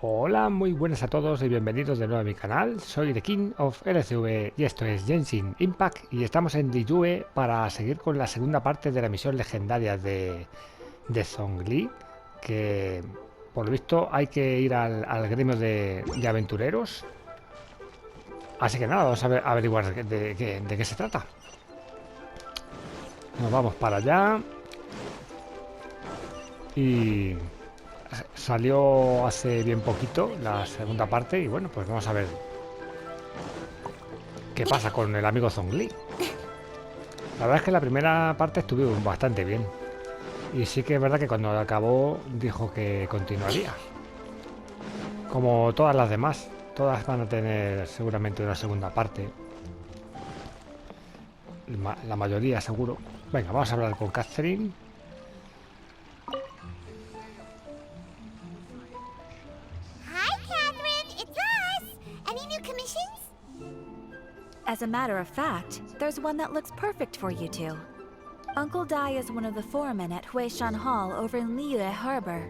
Hola, muy buenas a todos y bienvenidos de nuevo a mi canal. Soy Thekingoflcv y esto es GENSHIN IMPACT y estamos en Liyue para seguir con la segunda parte de la misión legendaria de Zhongli, que por lo visto hay que ir al gremio de aventureros. Así que nada, vamos a averiguar de qué se trata. Nos vamos para allá y salió hace bien poquito la segunda parte y bueno, pues vamos a ver qué pasa con el amigo Zhongli. La verdad es que la primera parte estuvo bastante bien y sí que es verdad que cuando acabó dijo que continuaría, como todas las demás. Todas van a tener seguramente una segunda parte, la mayoría seguro. Venga, vamos a hablar con Catherine. As a matter of fact, there's one that looks perfect for you two. Uncle Dai is one of the foremen at Huishan Hall over in Liyue Harbor.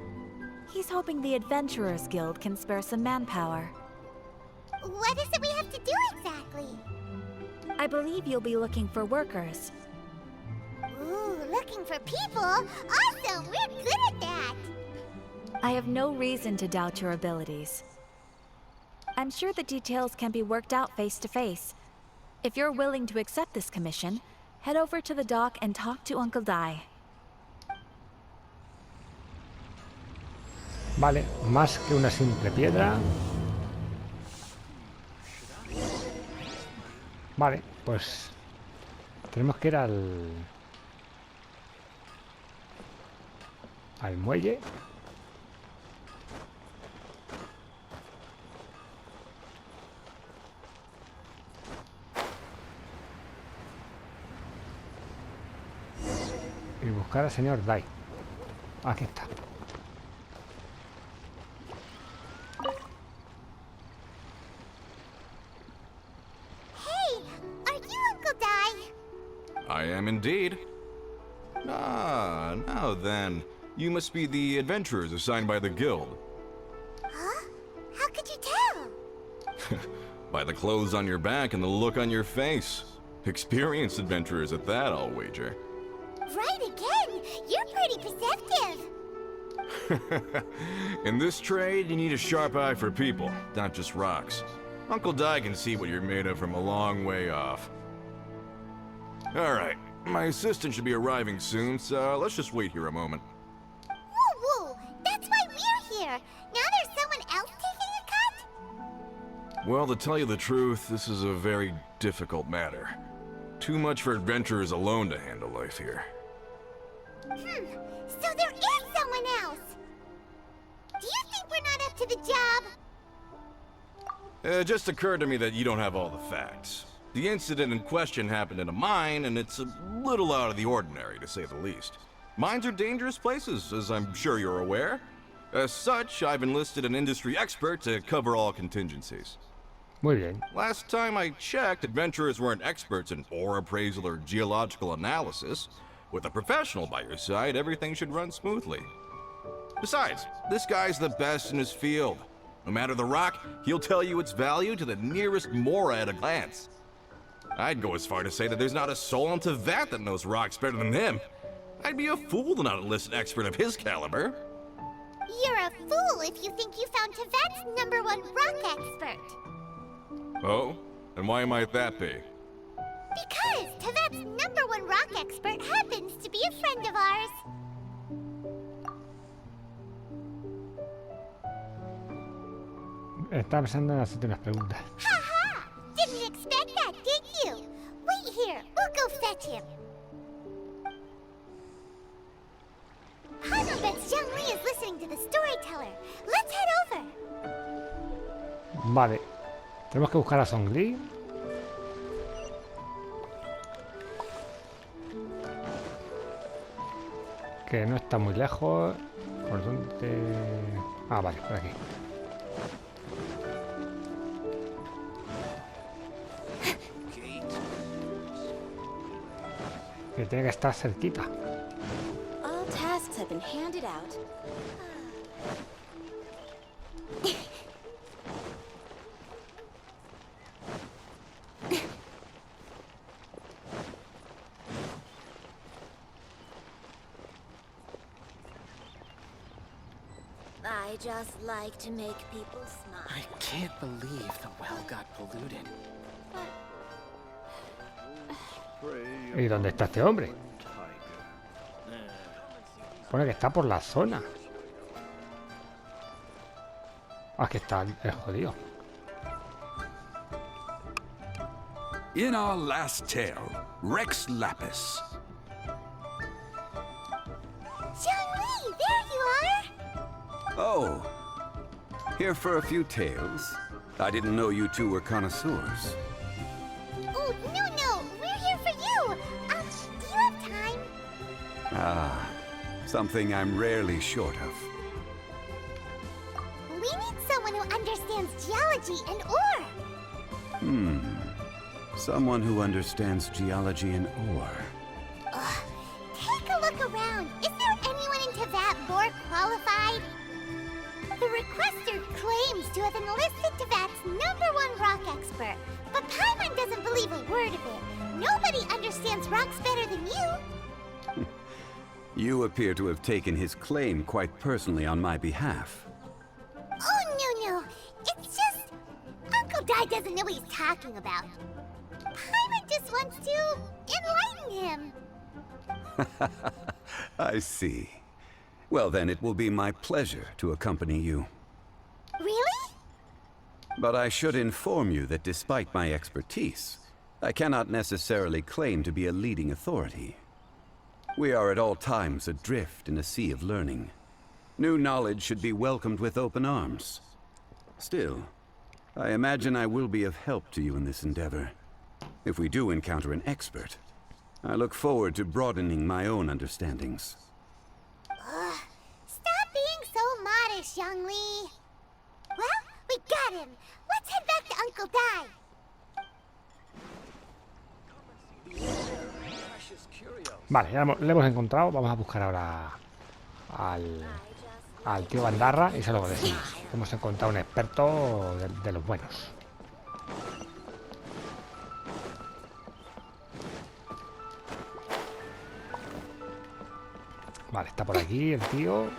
He's hoping the Adventurers Guild can spare some manpower. What is it we have to do exactly? I believe you'll be looking for workers. Ooh, looking for people? Awesome! We're good at that! I have no reason to doubt your abilities. I'm sure the details can be worked out face to face. If you're willing to accept this commission, head over to the dock and talk to Uncle Dai. Vale, más que una simple piedra. Vale, pues tenemos que ir al muelle. Y buscar al señor Dai. Aquí está. Hey, are you Uncle Dai? I am indeed. Ah, now then. You must be the adventurers assigned by the guild. Huh? How could you tell? By the clothes on your back and the look on your face. Experienced adventurers at that, I'll wager. Right again! You're pretty perceptive! In this trade, you need a sharp eye for people, not just rocks. Uncle Dai can see what you're made of from a long way off. Alright, my assistant should be arriving soon, so let's just wait here a moment. Woo woo! That's why we're here! Now there's someone else taking a cut? Well, to tell you the truth, this is a very difficult matter. Too much for adventurers alone to handle life here. So there is someone else! Do you think we're not up to the job? It just occurred to me that you don't have all the facts. The incident in question happened in a mine, and it's a little out of the ordinary, to say the least. Mines are dangerous places, as I'm sure you're aware. As such, I've enlisted an industry expert to cover all contingencies. Muy bien. Last time I checked, adventurers weren't experts in ore appraisal or geological analysis. With a professional by your side, everything should run smoothly. Besides, this guy's the best in his field. No matter the rock, he'll tell you its value to the nearest mora at a glance. I'd go as far to say that there's not a soul on Teyvat that knows rocks better than him. I'd be a fool to not enlist an expert of his caliber. You're a fool if you think you found Teyvat's #1 rock expert. Oh? And why might that be? Because Teyvat's #1 rock expert happens to be a friend of ours. Estaba pensando en hacerte unas preguntas. Ha! Didn't expect that, did you? Wait here, we'll go fetch him. Hana bets Zhongli is listening to the storyteller. Let's head over. Vale. Tenemos que buscar a Zhongli. Que no está muy lejos. ¿Por dónde? Ah, vale, por aquí. Que tiene que estar cerquita. All tasks have been handed out. I just like to make people smile. I can't believe the well got polluted. ¿Y dónde está este hombre? Pone que está por la zona. Ah, que está el jodido. In our last tale, Rex Lapis. Zhongli, there you are! Oh, here for a few tales. I didn't know you two were connoisseurs. Oh, no, we're here for you! Do you have time? Ah, something I'm rarely short of. We need someone who understands geology and ore! Someone who understands geology and ore. Take a look around. Is there anyone in Teyvat more qualified? The requester claims to have enlisted Teyvat's #1 rock expert, but Paimon doesn't believe a word of it. Nobody understands rocks better than you. You appear to have taken his claim quite personally on my behalf. Oh, no. It's just... Uncle Dai doesn't know what he's talking about. Paimon just wants to enlighten him. I see. Well, then it will be my pleasure to accompany you. Really? But I should inform you that despite my expertise, I cannot necessarily claim to be a leading authority. We are at all times adrift in a sea of learning. New knowledge should be welcomed with open arms. Still, I imagine I will be of help to you in this endeavor. If we do encounter an expert, I look forward to broadening my own understandings. Stop being so modest, Zhongli. Well, we got him. Let's head back to Uncle Dai. Vale, ya le hemos encontrado. Vamos a buscar ahora al tío Bandarra y se lo decimos. Hemos encontrado un experto de los buenos. Vale, está por aquí el tío.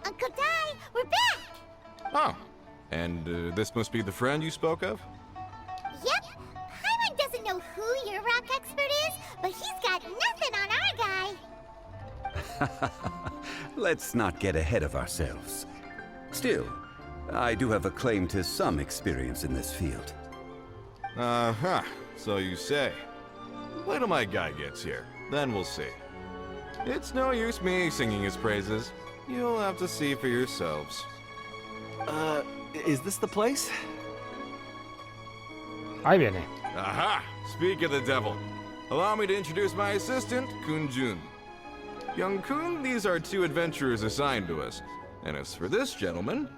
Uncle Dai, we're back! Oh, and this must be the friend you spoke of? Yep. Paimon doesn't know who your rock expert is, but he's got nothing on our guy. Let's not get ahead of ourselves. Still, I do have a claim to some experience in this field. Uh-huh, so you say. Wait till my guy gets here, then we'll see. It's no use me singing his praises. You'll have to see for yourselves. Is this the place? Ahí viene. Aha! Speak of the devil. Allow me to introduce my assistant, Kun Jun. Young Kun, these are 2 adventurers assigned to us. And as for this gentleman...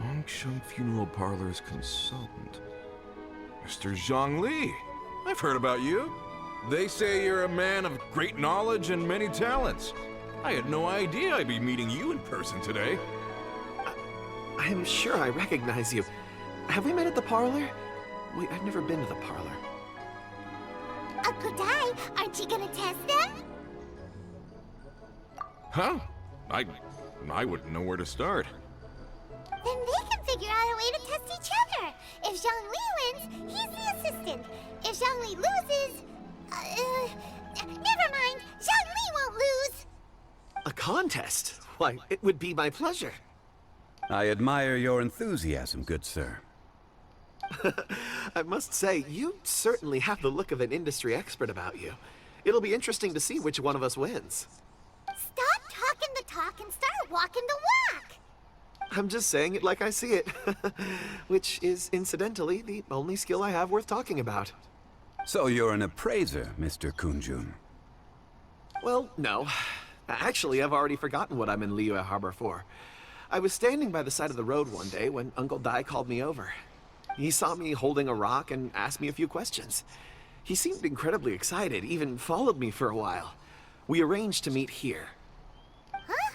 Longsheng Funeral Parlor's consultant. Mr. Zhongli. I've heard about you. They say you're a man of great knowledge and many talents. I had no idea I'd be meeting you in person today. I'm sure I recognize you. Have we met at the parlor? Wait, I've never been to the parlor. Uncle Dai, aren't you gonna test them? Huh? I wouldn't know where to start. Then they can figure out a way to test each other. If Zhongli wins, he's the assistant. If Zhongli loses... never mind. Zhongli won't lose. A contest? Why, it would be my pleasure. I admire your enthusiasm, good sir. I must say, you certainly have the look of an industry expert about you. It'll be interesting to see which one of us wins. Stop talking the talk and start walking the walk. I'm just saying it like I see it. Which is, incidentally, the only skill I have worth talking about. So you're an appraiser, Mr. Kunjun. Well, no. Actually, I've already forgotten what I'm in Liyue Harbor for. I was standing by the side of the road one day when Uncle Dai called me over. He saw me holding a rock and asked me a few questions. He seemed incredibly excited, even followed me for a while. We arranged to meet here. Huh?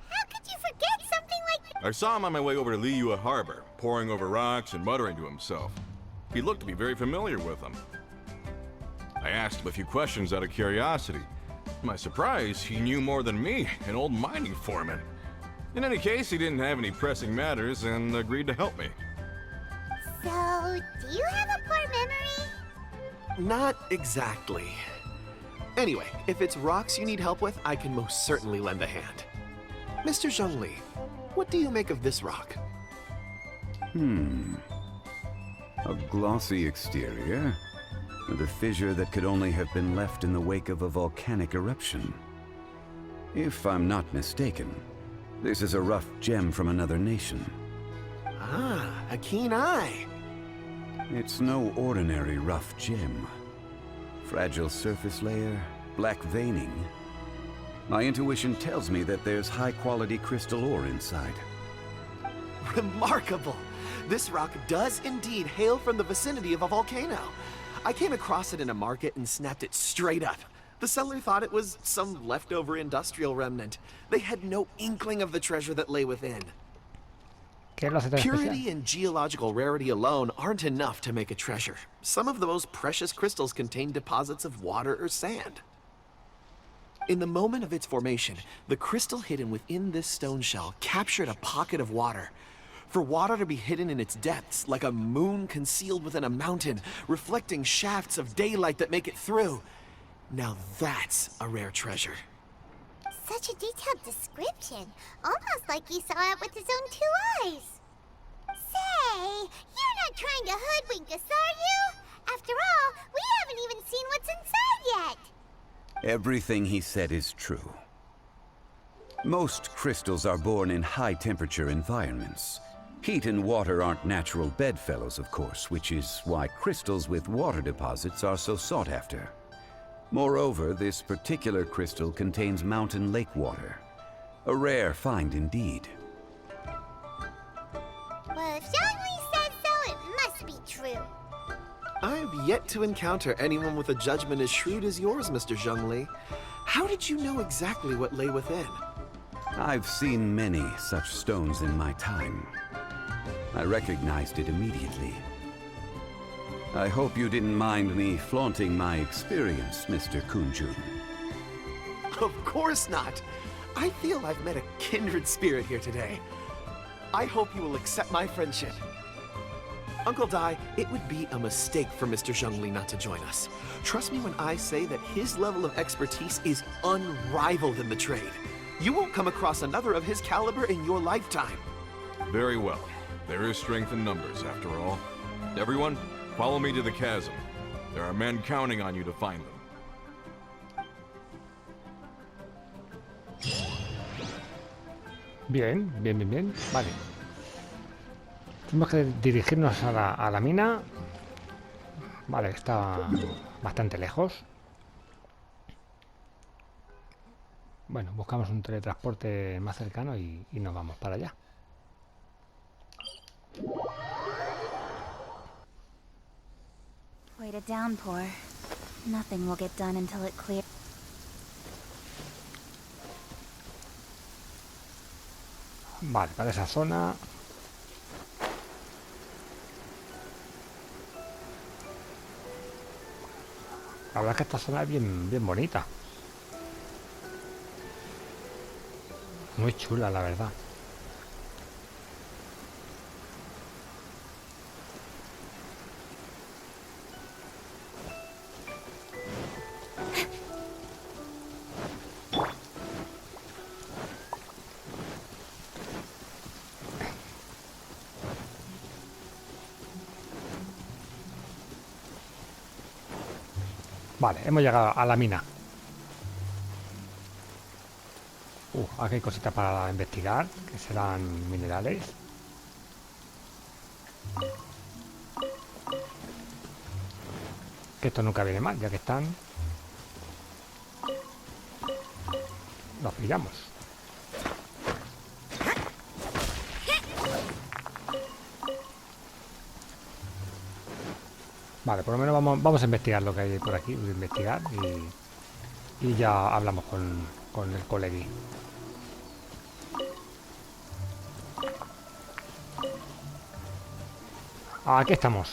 How could you forget something like... I saw him on my way over to Liyue Harbor, poring over rocks and muttering to himself. He looked to be very familiar with them. I asked him a few questions out of curiosity. To my surprise, he knew more than me, an old mining foreman. In any case, he didn't have any pressing matters and agreed to help me. So, do you have a poor memory? Not exactly. Anyway, if it's rocks you need help with, I can most certainly lend a hand. Mr. Zhongli, what do you make of this rock? A glossy exterior, with a fissure that could only have been left in the wake of a volcanic eruption. If I'm not mistaken, this is a rough gem from another nation. Ah, a keen eye. It's no ordinary rough gem. Fragile surface layer, black veining. My intuition tells me that there's high-quality crystal ore inside. Remarkable! This rock does indeed hail from the vicinity of a volcano. I came across it in a market and snapped it straight up. The seller thought it was some leftover industrial remnant. They had no inkling of the treasure that lay within. ¿Qué lo hace tan especial? Purity and geological rarity alone aren't enough to make a treasure. Some of the most precious crystals contain deposits of water or sand. In the moment of its formation, the crystal hidden within this stone shell captured a pocket of water. For water to be hidden in its depths, like a moon concealed within a mountain, reflecting shafts of daylight that make it through. Now that's a rare treasure. Such a detailed description. Almost like he saw it with his own 2 eyes. Say, you're not trying to hoodwink us, are you? After all, we haven't even seen what's inside yet. Everything he said is true. Most crystals are born in high-temperature environments. Heat and water aren't natural bedfellows, of course, which is why crystals with water deposits are so sought after. Moreover, this particular crystal contains mountain lake water. A rare find indeed. Well, if Zhongli said so, it must be true. I've yet to encounter anyone with a judgment as shrewd as yours, Mr. Zhongli. How did you know exactly what lay within? I've seen many such stones in my time. I recognized it immediately. I hope you didn't mind me flaunting my experience, Mr. Kunjun. Of course not. I feel I've met a kindred spirit here today. I hope you will accept my friendship. Uncle Dai, it would be a mistake for Mr. Zhongli not to join us. Trust me when I say that his level of expertise is unrivaled in the trade. You won't come across another of his caliber in your lifetime. Very well. There is strength in numbers, after all. Everyone, follow me to the chasm. There are men counting on you to find them. Bien, bien, bien, bien. Vale. Tenemos que dirigirnos a la mina. Vale, está bastante lejos. Bueno, buscamos un teletransporte más cercano y nos vamos para allá. Wait a downpour. Nothing will get done until it clears. Vale, para esa zona. La verdad es que esta zona es bien bonita. Muy chula, la verdad. Vale, hemos llegado a la mina. Aquí hay cositas para investigar, que serán minerales. Que esto nunca viene mal, ya que están. Los pillamos. Vale, por lo menos vamos a investigar lo que hay por aquí. Voy a investigar y ya hablamos con el colegui. Aquí estamos.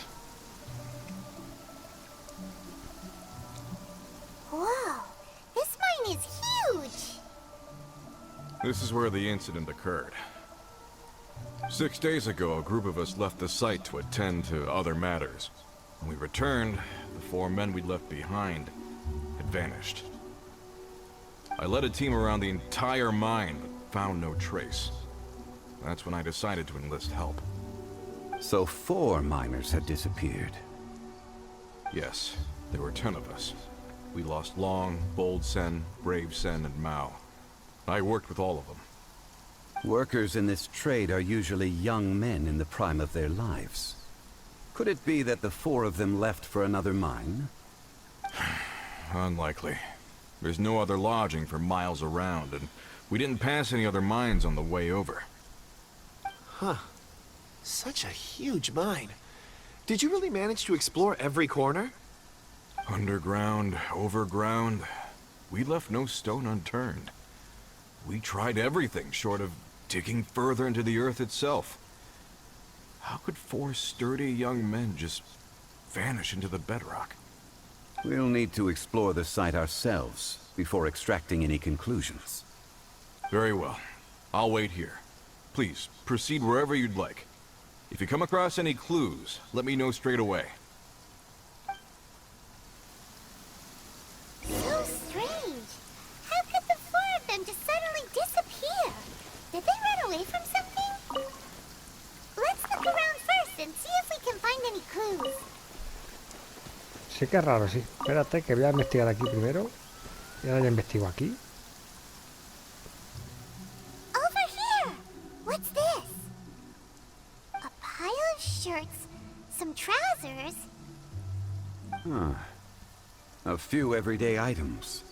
Whoa, this mine is huge! This is where the incident occurred. 6 days ago, a group of us left the site to attend to other matters. When we returned, the 4 men we'd left behind had vanished. I led a team around the entire mine, but found no trace. That's when I decided to enlist help. So 4 miners had disappeared. Yes, there were 10 of us. We lost Long, Bold Sen, Brave Sen, and Mao. I worked with all of them. Workers in this trade are usually young men in the prime of their lives. Could it be that the 4 of them left for another mine? Unlikely. There's no other lodging for miles around, and we didn't pass any other mines on the way over. Huh. Such a huge mine. Did you really manage to explore every corner? Underground, overground, we left no stone unturned. We tried everything short of digging further into the earth itself. How could 4 sturdy young men just vanish into the bedrock? We'll need to explore the site ourselves before extracting any conclusions. Very well. I'll wait here. Please, proceed wherever you'd like. If you come across any clues, let me know straight away. So strange. How could the 4 of them just suddenly disappear? Did they run away from something? Let's look around first and see if we can find any clues. Sí que es raro, sí. Espérate, que voy a investigar aquí primero. Y ahora ya investigo aquí. Over here! What's this? A pile of shirts, some trousers. Huh. A few everyday items.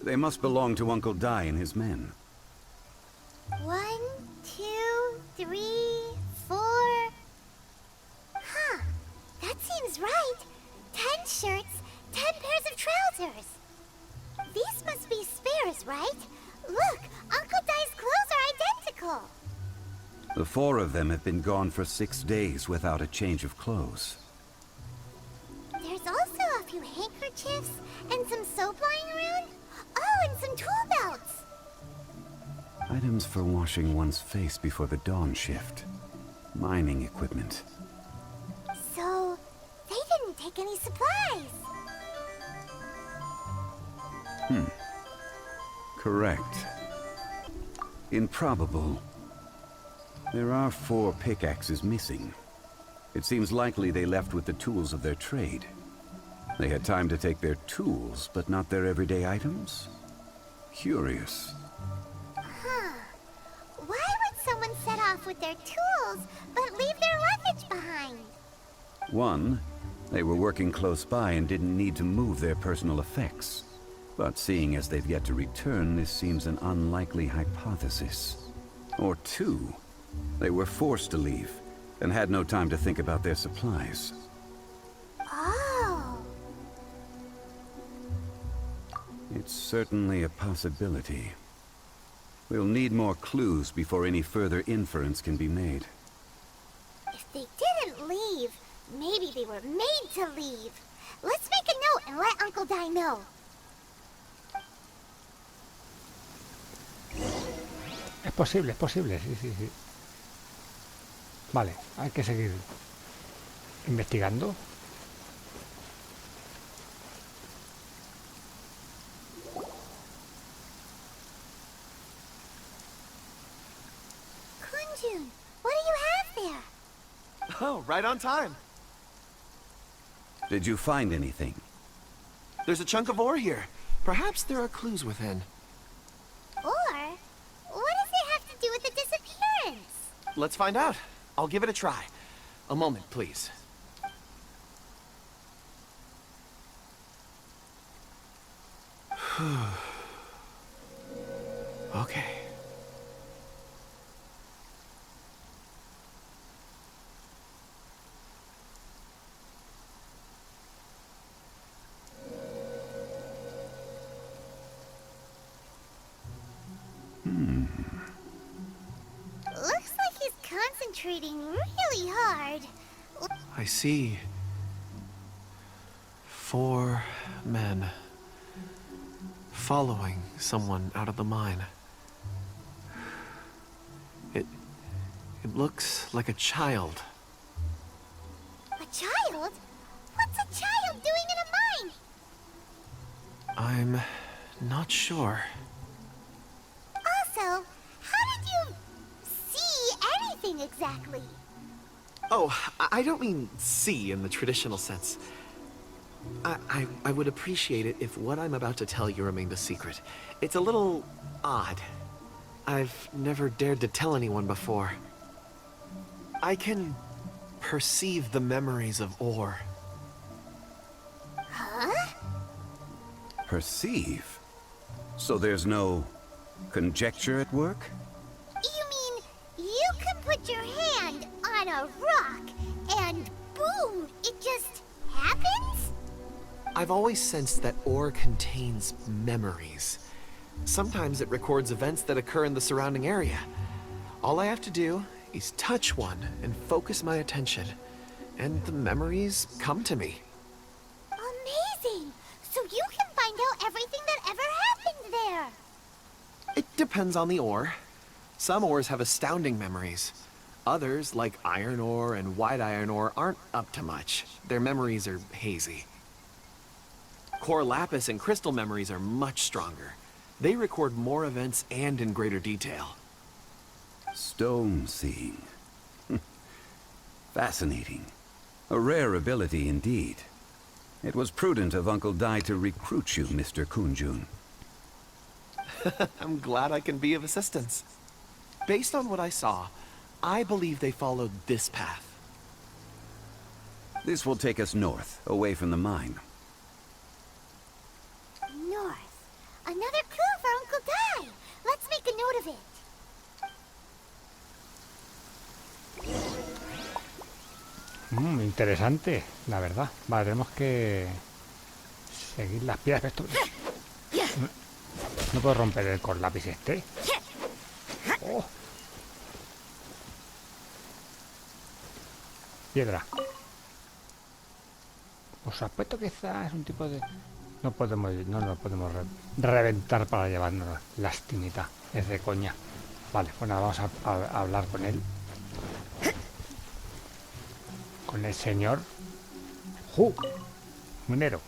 They must belong to Uncle Dai and his men. 1, 2, 3, 4. Huh. That seems right. 10 shirts, 10 pairs of trousers. These must be spares, right? Look, Uncle Dai's clothes are identical. The 4 of them have been gone for 6 days without a change of clothes. There's also a few handkerchiefs and some soap lying around. Oh, and some tool belts. Items for washing one's face before the dawn shift. Mining equipment. So, they didn't take any supplies. Correct. Improbable. There are 4 pickaxes missing. It seems likely they left with the tools of their trade. They had time to take their tools, but not their everyday items? Curious. Huh. Why would someone set off with their tools, but leave their luggage behind? 1, they were working close by and didn't need to move their personal effects. But seeing as they've yet to return, this seems an unlikely hypothesis. Or 2, they were forced to leave and had no time to think about their supplies. Oh. It's certainly a possibility. We'll need more clues before any further inference can be made. If they didn't leave, maybe they were made to leave. Let's make a note and let Uncle Dai know. Es posible, sí, sí, sí. Vale, hay que seguir investigando. Kunjun, what do you have there? Oh, right on time. Did you find anything? There's a chunk of ore here. Perhaps there are clues within. Or, what does it have to do with the disappearance? Let's find out. I'll give it a try. A moment, please. Okay. Looks like he's concentrating really hard. I see 4 men following someone out of the mine. It looks like a child. A child? What's a child doing in a mine? I'm not sure. Also, how did you see anything exactly? Oh, I don't mean see in the traditional sense. I would appreciate it if what I'm about to tell you remained a secret. It's a little odd. I've never dared to tell anyone before. I can perceive the memories of ore. Huh? Perceive? So there's no conjecture at work? You mean you can put your hand on a rock and boom, it just happens? I've always sensed that ore contains memories. Sometimes it records events that occur in the surrounding area. All I have to do is touch one and focus my attention, and the memories come to me. Amazing! So you can find out everything that ever happened there. It depends on the ore. Some ores have astounding memories. Others, like iron ore and white iron ore, aren't up to much. Their memories are hazy. Core lapis and crystal memories are much stronger. They record more events and in greater detail. Stone seeing. Fascinating. A rare ability indeed. It was prudent of Uncle Dai to recruit you, Mr. Kunjun. I'm glad I can be of assistance. Based on what I saw, I believe they followed this path. This will take us north, away from the mine. North. Another clue for Uncle Dai. Let's make a note of it. Interesante, la verdad. Vale, tenemos que seguir las piedras. Esto... No puedo romper el con lápiz este. Oh. Piedra. Os apuesto que quizás es un tipo de... No lo podemos reventar para llevarnos. Lastimita. Es de coña. Vale, pues nada, vamos a hablar con él. Con el señor minero.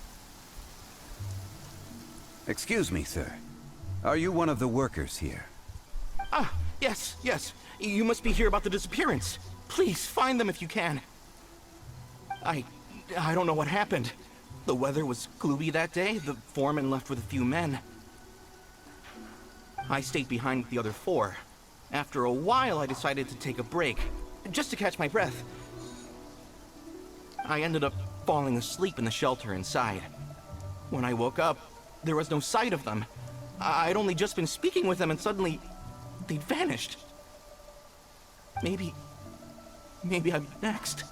Excuse me, sir. Are you one of the workers here? Ah, yes. You must be here about the disappearance. Please, find them if you can. I don't know what happened. The weather was gloomy that day. The foreman left with a few men. I stayed behind with the other 4. After a while, I decided to take a break, just to catch my breath. I ended up falling asleep in the shelter inside. When I woke up, there was no sight of them. I'd only just been speaking with them and suddenly they'd vanished. Maybe I'm next.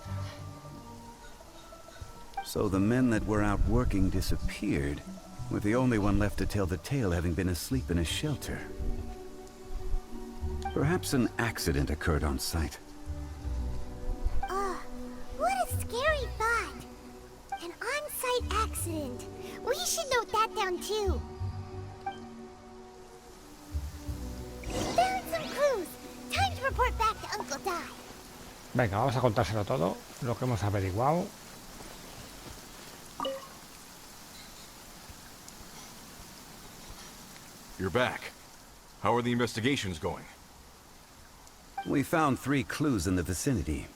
So the men that were out working disappeared, with the only one left to tell the tale having been asleep in a shelter. Perhaps an accident occurred on site. What a scary thought. An on-site accident. We should note that down too. Found some clues. Time to report back to Uncle Dai. Venga, vamos a contárselo todo, lo que hemos averiguado. You're back. How are the investigations going? We found 3 clues in the vicinity.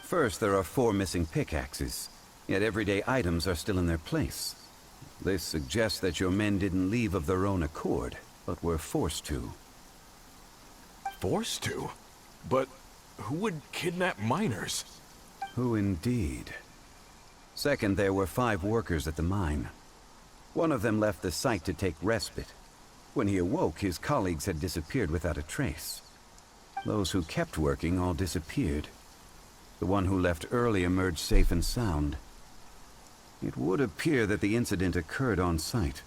First, there are 4 missing pickaxes, yet everyday items are still in their place. This suggests that your men didn't leave of their own accord, but were forced to. Forced to? But who would kidnap miners? Who indeed? Second, there were 5 workers at the mine. One of them left the site to take respite. When he awoke, his colleagues had disappeared without a trace. Those who kept working all disappeared. The one who left early emerged safe and sound. It would appear that the incident occurred on site.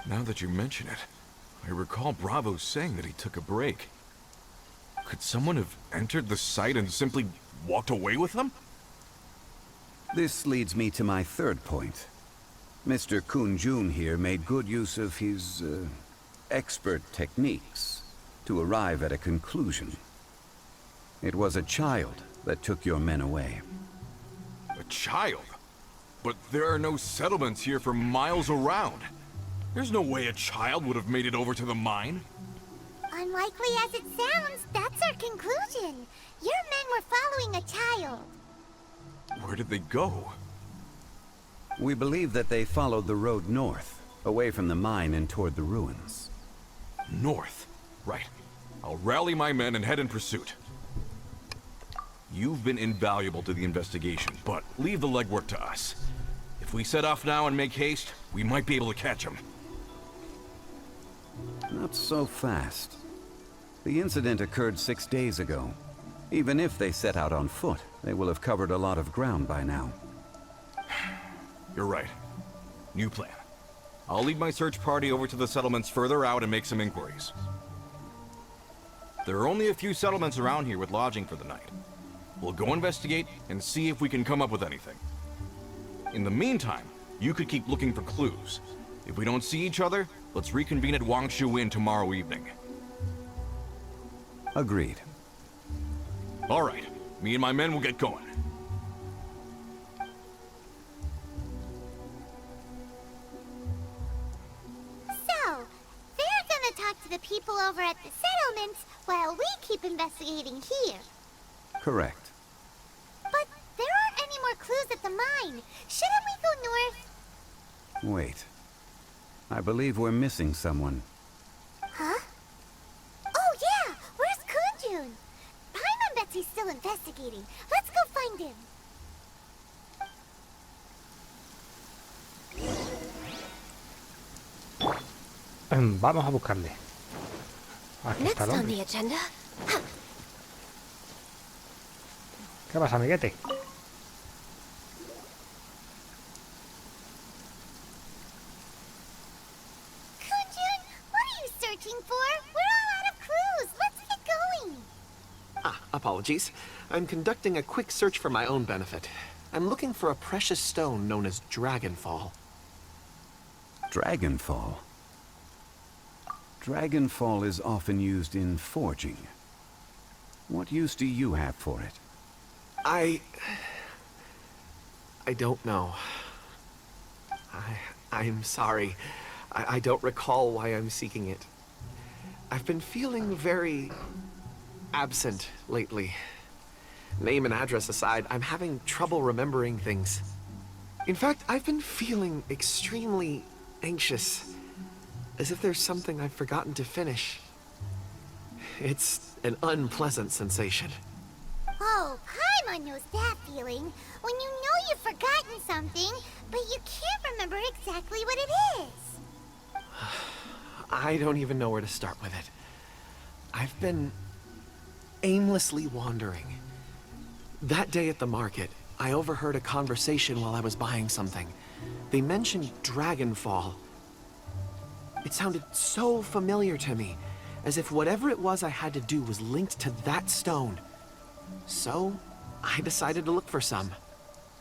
Now that you mention it, I recall Bravo saying that he took a break. Could someone have entered the site and simply walked away with them? This leads me to my third point. Mr. Kun-jun here made good use of his, expert techniques to arrive at a conclusion. It was a child that took your men away. A child? But there are no settlements here for miles around. There's no way a child would have made it over to the mine. Unlikely as it sounds, that's our conclusion. Your men were following a child. Where did they go? We believe that they followed the road north, away from the mine and toward the ruins. North. Right. I'll rally my men and head in pursuit. You've been invaluable to the investigation, but leave the legwork to us. If we set off now and make haste, we might be able to catch them. Not so fast. The incident occurred 6 days ago. Even if they set out on foot, they will have covered a lot of ground by now. You're right. New plan. I'll lead my search party over to the settlements further out and make some inquiries. There are only a few settlements around here with lodging for the night. We'll go investigate and see if we can come up with anything. In the meantime, you could keep looking for clues. If we don't see each other, let's reconvene at Wangshu Inn tomorrow evening. Agreed. All right. Me and my men will get going. So, they're gonna talk to the people over at the settlements while we keep investigating here. Correct. But there aren't any more clues at the mine. Shouldn't we go north? Wait. I believe we're missing someone. Huh? Oh yeah! Where's Kun-jun? Paimon bets he's still investigating. Let's go find him. Vamos a buscarle. Aquí está el hombre. agenda. ¿Qué pasa, amiguete? Kun-jun, what are you searching for? We're all out of clues. Let's get going. Apologies. I'm conducting a quick search for my own benefit. I'm looking for a precious stone known as Dragonfall. Dragonfall? Dragonfall is often used in forging. What use do you have for it? I don't know. I'm sorry. I don't recall why I'm seeking it. I've been feeling very absent lately. Name and address aside, I'm having trouble remembering things. In fact, I've been feeling extremely anxious, as if there's something I've forgotten to finish. It's an unpleasant sensation. Oh, Paimon knows that feeling. When you know you've forgotten something, but you can't remember exactly what it is. I don't even know where to start with it. I've been aimlessly wandering. That day at the market, I overheard a conversation while I was buying something. They mentioned Dragonfall. It sounded so familiar to me, as if whatever it was I had to do was linked to that stone. So, I decided to look for some.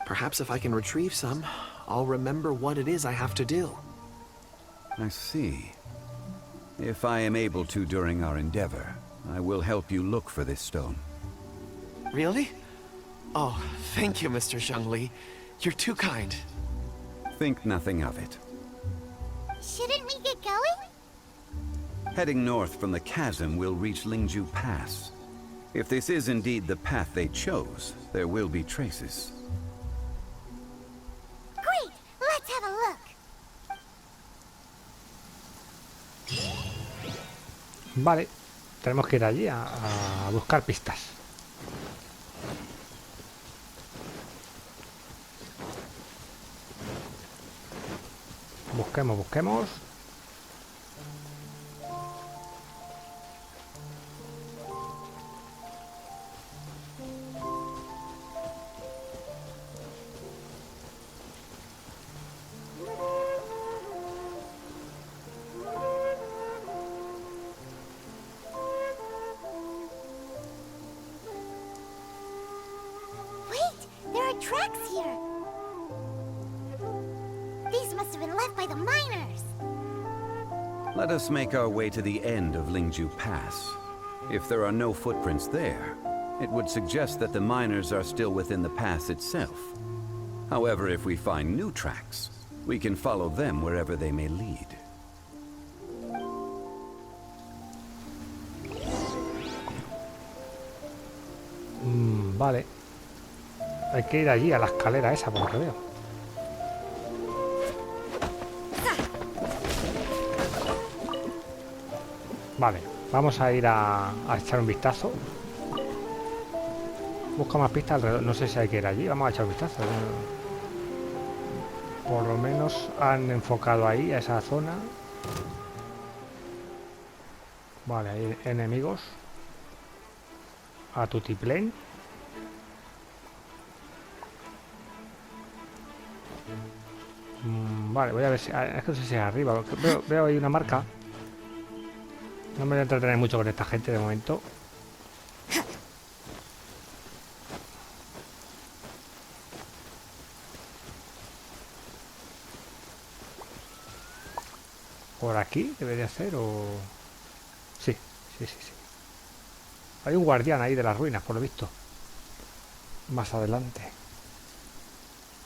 Perhaps if I can retrieve some, I'll remember what it is I have to do. I see. If I am able to during our endeavor, I will help you look for this stone. Really? Oh, thank you, Mr. Zhongli. You're too kind. Think nothing of it. Shouldn't we get going? Heading north from the chasm, we'll reach Lingju Pass. If this is indeed the path they chose, there will be traces. Great! Let's have a look. Vale, tenemos que ir allí a buscar pistas. Busquemos, busquemos. tracks here. These must have been left by the miners. Let us make our way to the end of Lingju Pass. If there are no footprints there, it would suggest that the miners are still within the pass itself. However, if we find new tracks, we can follow them wherever they may lead. Vale. Hay que ir allí, a la escalera esa, por lo que veo. Vale, vamos a ir a echar un vistazo. Busca más pistas alrededor. No sé si hay que ir allí. Vamos a echar un vistazo. Por lo menos han enfocado ahí, a esa zona. Vale, hay enemigos. A tutiplén. Vale, voy a ver si... Es que no sé si es arriba. Veo ahí una marca. No me voy a entretener mucho con esta gente de momento. ¿Por aquí debería ser o...? Sí. Hay un guardián ahí de las ruinas, por lo visto. Más adelante.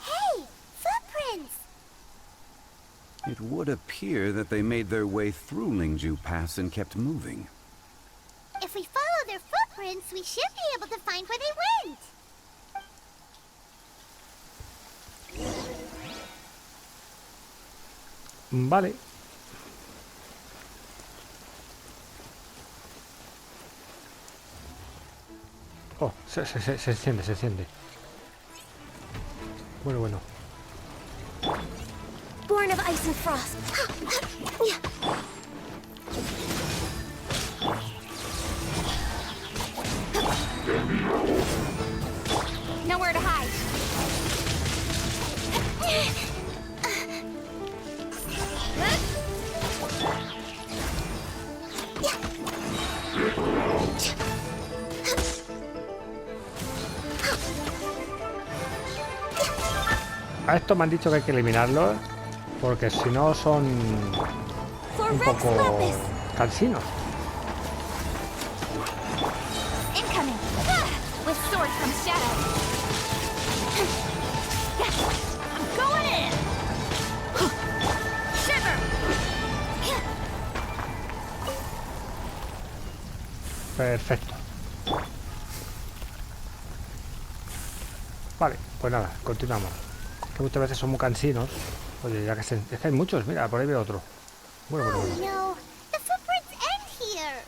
Hey, footprints! It would appear that they made their way through Lingju Pass and kept moving. If we follow their footprints, we should be able to find where they went. Vale. Oh, se enciende. Bueno. Born of ice and frost. Nowhere to hide. A esto me han dicho que hay que eliminarlos porque si no son un poco cansinos. Incoming. With sword comes shadow. I'm going in. Shiver. Perfecto. Vale, pues nada, continuamos. Que muchas veces son muy cansinos. Oye, ya que es que hay muchos, mira, por ahí veo otro. Bueno. No, the footprints end here.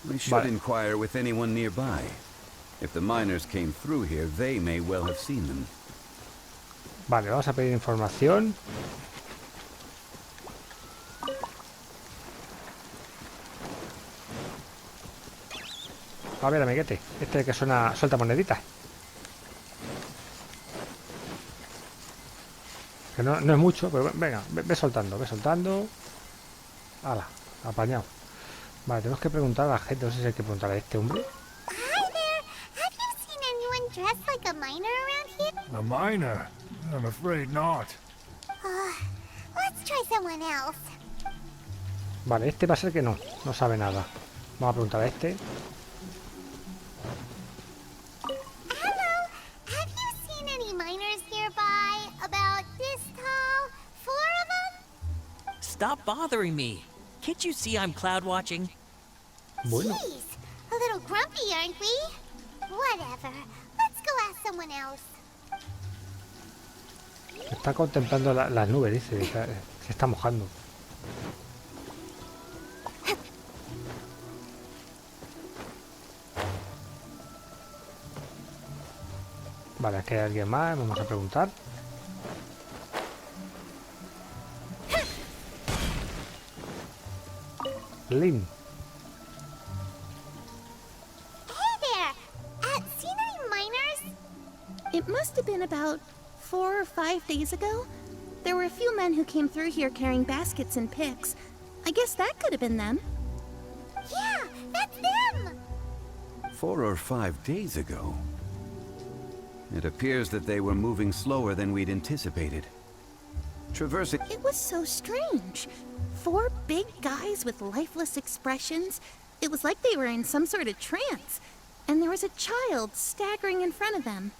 We should inquire with anyone nearby. If the miners came through here, they may well have seen them. Vale, vamos a pedir información. A ver, amiguete, este que suelta moneditas. Que no es mucho, pero venga, ve soltando. Hala, apañado. Vale, tenemos que preguntar a la gente, no sé si hay que preguntar a este hombre. Hi there. Have you seen anyone dressed like a miner around here? A miner? I'm afraid not. Let's try someone else. Vale, este va a ser que no sabe nada. Vamos a preguntar a este. Hello. Have you seen any miners nearby? About this tall? 4 of them? Stop bothering me. Can't you see I'm cloud watching? Bueno, Jeez, a little grumpy, aren't we? Whatever. Let's go ask someone else. está contemplando las nubes, dice. Se está mojando. Vale, aquí hay alguien más, vamos a preguntar. Lynn. Hey there. Seen any miners? It must have been about 4 or 5 days ago. There were a few men who came through here carrying baskets and picks. I guess that could have been them. Yeah, that's them. 4 or 5 days ago. It appears that they were moving slower than we'd anticipated. Traversing... It was so strange. 4 big guys with lifeless expressions. It was like they were in some sort of trance. And there was a child staggering in front of them.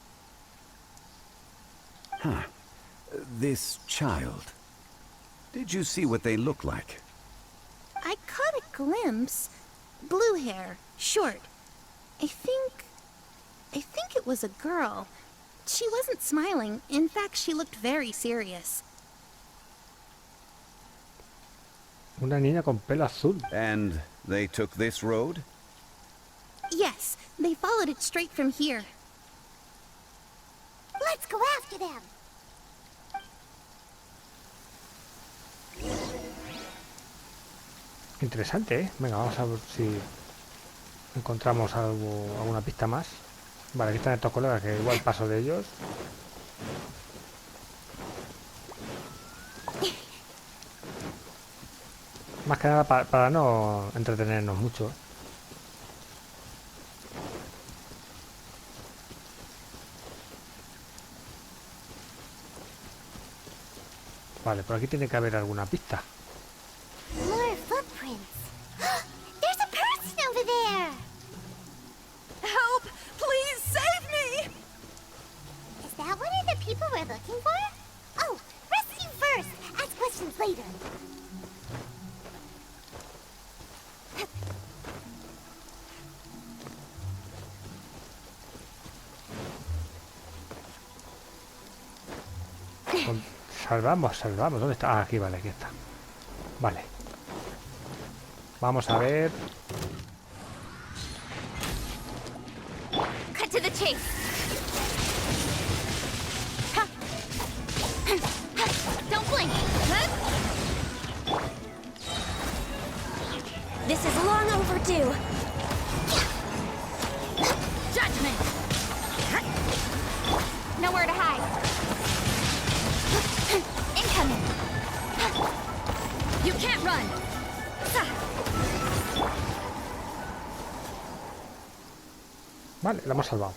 Huh. This child. Did you see what they look like? I caught a glimpse. Blue hair, short. I think it was a girl. She wasn't smiling. In fact, she looked very serious. Una niña con pelo azul. And they took this road? Yes, they followed it straight from here. Let's go after them. Interesante, ¿eh? Venga, vamos a ver si encontramos alguna pista más. Vale, aquí están estos colegas que igual paso de ellos. Más que nada para no entretenernos mucho. Vale, por aquí tiene que haber alguna pista. More footprints. There's a person over there. Help! Please save me! Is that one of the people we're looking for? Oh, rescue first. Ask questions later. Salvamos. ¿Dónde está? Ah, aquí, vale, aquí está. Vale. Vamos a ver. Cut to the chase. Don't blink. This is long overdue. Judgment. Nowhere to hide. Incoming. You can't run. Vale, la hemos salvado.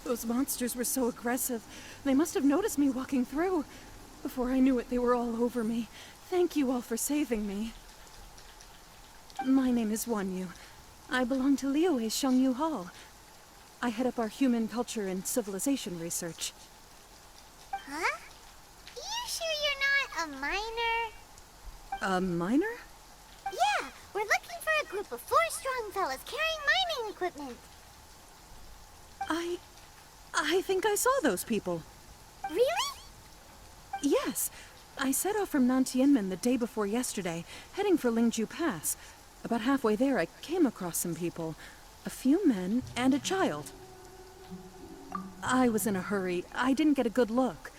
Those monsters were so aggressive. They must have noticed me walking through. Before I knew it, they were all over me. Thank you all for saving me. My name is Wanyu. I belong to Liyue's Shangyu Hall. I head up our human culture and civilization research. Huh? You sure you're not a miner? A miner? Yeah, we're looking for a group of 4 strong fellas carrying mining equipment. I think I saw those people. Really? Yes. I set off from Nantianmen the day before yesterday, heading for Lingju Pass. About halfway there, I came across some people. A few men and a child. I was in a hurry. I didn't get a good look.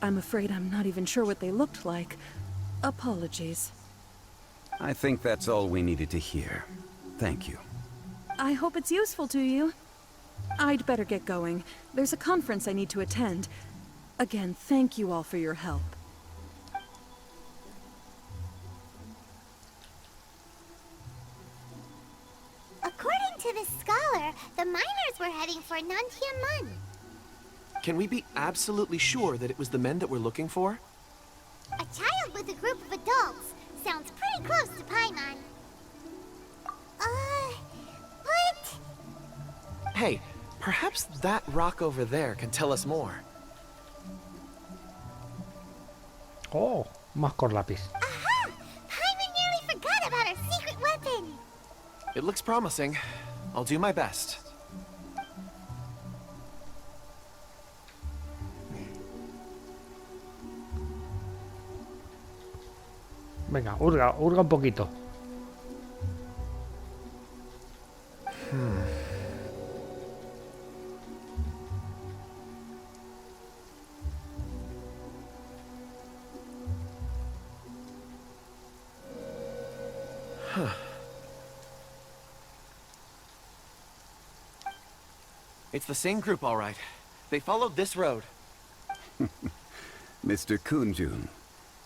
I'm afraid I'm not even sure what they looked like. Apologies. I think that's all we needed to hear. Thank you. I hope it's useful to you. I'd better get going. There's a conference I need to attend. Again, thank you all for your help. According to the scholar, the miners were heading for Nantianmen. Can we be absolutely sure that it was the men that we're looking for? A child with a group of adults. Sounds pretty close to Paimon. But... Hey, perhaps that rock over there can tell us more. Oh, más con lápiz. Aha! Paimon nearly forgot about our secret weapon. It looks promising. I'll do my best. Venga, hurga un poquito. It's the same group, all right. They followed this road. Mr. Kunjun,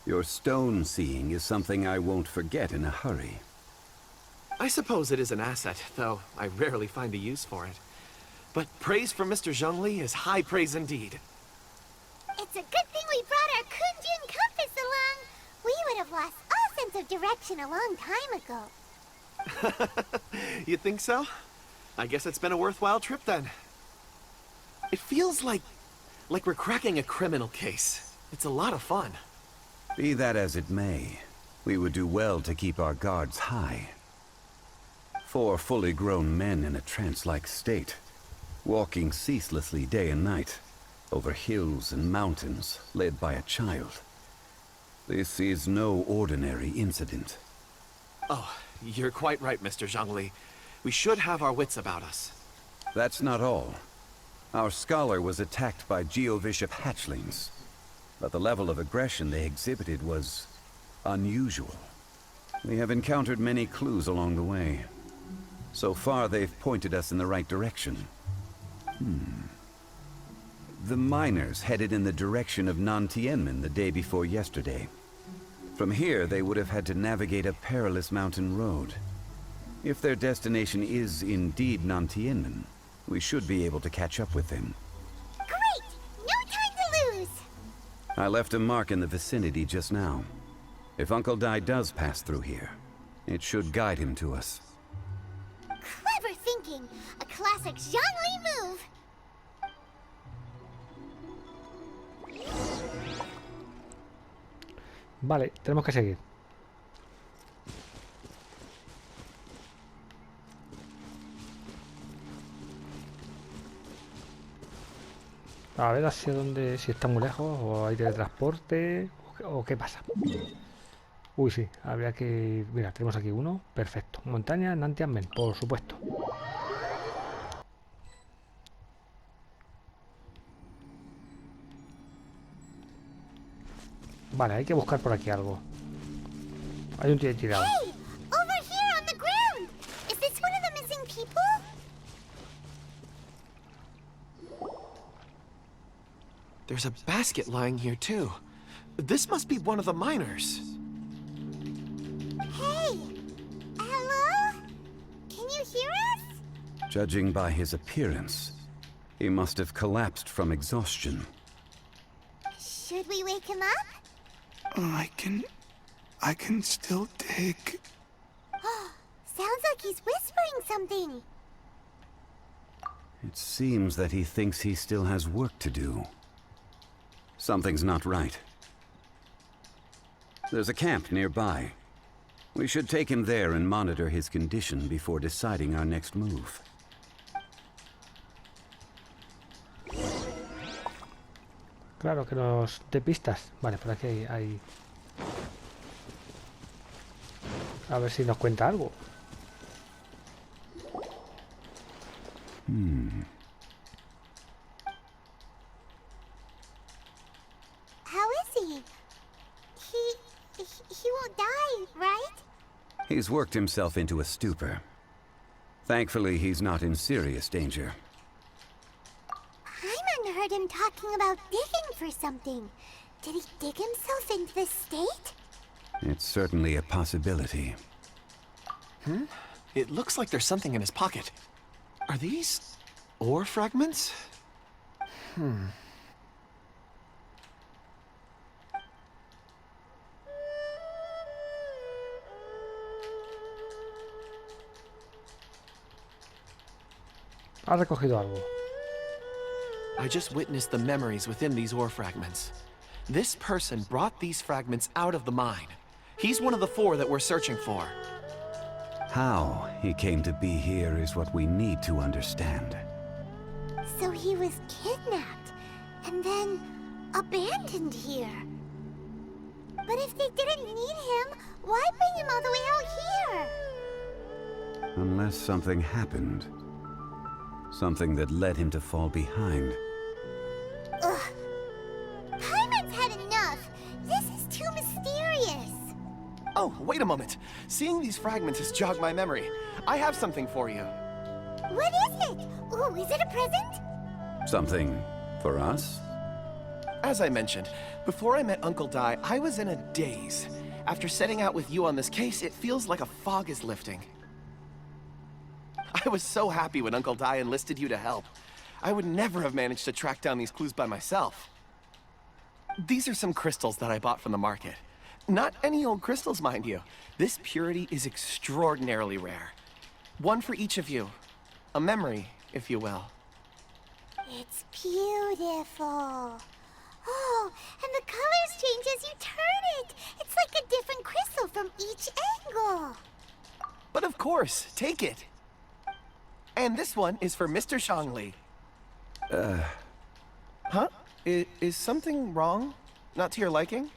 your stone seeing is something I won't forget in a hurry. I suppose it is an asset, though I rarely find a use for it. but praise from Mr. Zhongli is high praise indeed. It's a good thing we brought our Kunjun compass along. We would have lost all sense of direction a long time ago. You think so? I guess it's been a worthwhile trip then. It feels like we're cracking a criminal case. It's a lot of fun. Be that as it may, we would do well to keep our guards high. 4 fully grown men in a trance-like state, walking ceaselessly day and night, over hills and mountains, led by a child. This is no ordinary incident. Oh, you're quite right, Mr. Zhongli. We should have our wits about us. That's not all. Our scholar was attacked by Geovishap hatchlings, but the level of aggression they exhibited was unusual. We have encountered many clues along the way. So far, they've pointed us in the right direction. The miners headed in the direction of Nantianmen the day before yesterday. From here, they would have had to navigate a perilous mountain road. If their destination is indeed Nantianmen, we should be able to catch up with them. Great! No time to lose! I left a mark in the vicinity just now. If Uncle Dai does pass through here, it should guide him to us. Clever thinking! A classic Zhongli move! Vale, tenemos que seguir. A ver hacia dónde, si está muy lejos o hay teletransporte o qué pasa. Uy, sí, habría que... Mira, tenemos aquí uno. Perfecto. Montaña Nantianmen, por supuesto. Vale, hay que buscar por aquí algo. Hay un tío tirado. Hey! Over here on the ground! Is this one of the missing people? There's a basket lying here too. This must be one of the miners. Hey! Hello? Can you hear us? Judging by his appearance, he must have collapsed from exhaustion. Should we wake him up? I can still dig. Sounds like he's whispering something. It seems that he thinks he still has work to do. Something's not right. There's a camp nearby. We should take him there and monitor his condition before deciding our next move. Claro que nos dé pistas. Vale, por aquí hay... A ver si nos cuenta algo. How is he? He won't die, right? He's worked himself into a stupor. Thankfully, he's not in serious danger. Hyman heard him talking about digging for something. Did he dig himself into this state? It's certainly a possibility. It looks like there's something in his pocket. Are these ore fragments? Ha recogido algo. I just witnessed the memories within these ore fragments. This person brought these fragments out of the mine. He's one of the 4 that we're searching for. How he came to be here is what we need to understand. So he was kidnapped and then abandoned here. But if they didn't need him, why bring him all the way out here? Unless something happened. Something that led him to fall behind. Ugh. Hyman's had enough. This is too mysterious. Oh, wait a moment. Seeing these fragments has jogged my memory. I have something for you. What is it? Ooh, is it a present? Something for us? As I mentioned, before I met Uncle Dai, I was in a daze. After setting out with you on this case, it feels like a fog is lifting. I was so happy when Uncle Dai enlisted you to help. I would never have managed to track down these clues by myself. These are some crystals that I bought from the market. Not any old crystals, mind you. This purity is extraordinarily rare. One for each of you. A memory, if you will. It's beautiful. Oh, and the colors change as you turn it. It's like a different crystal from each angle. But of course, take it. And this one is for Mr. Zhongli. Huh? Is something wrong? Not to your liking?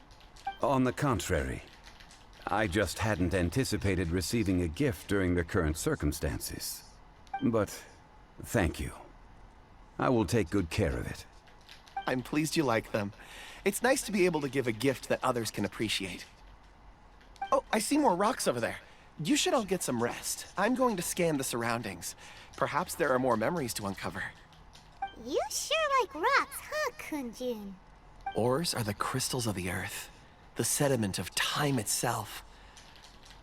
On the contrary. I just hadn't anticipated receiving a gift during the current circumstances. But thank you. I will take good care of it. I'm pleased you like them. It's nice to be able to give a gift that others can appreciate. Oh, I see more rocks over there. You should all get some rest. I'm going to scan the surroundings. Perhaps there are more memories to uncover. You sure like rocks, huh, Kunjun? Ores are the crystals of the earth, the sediment of time itself.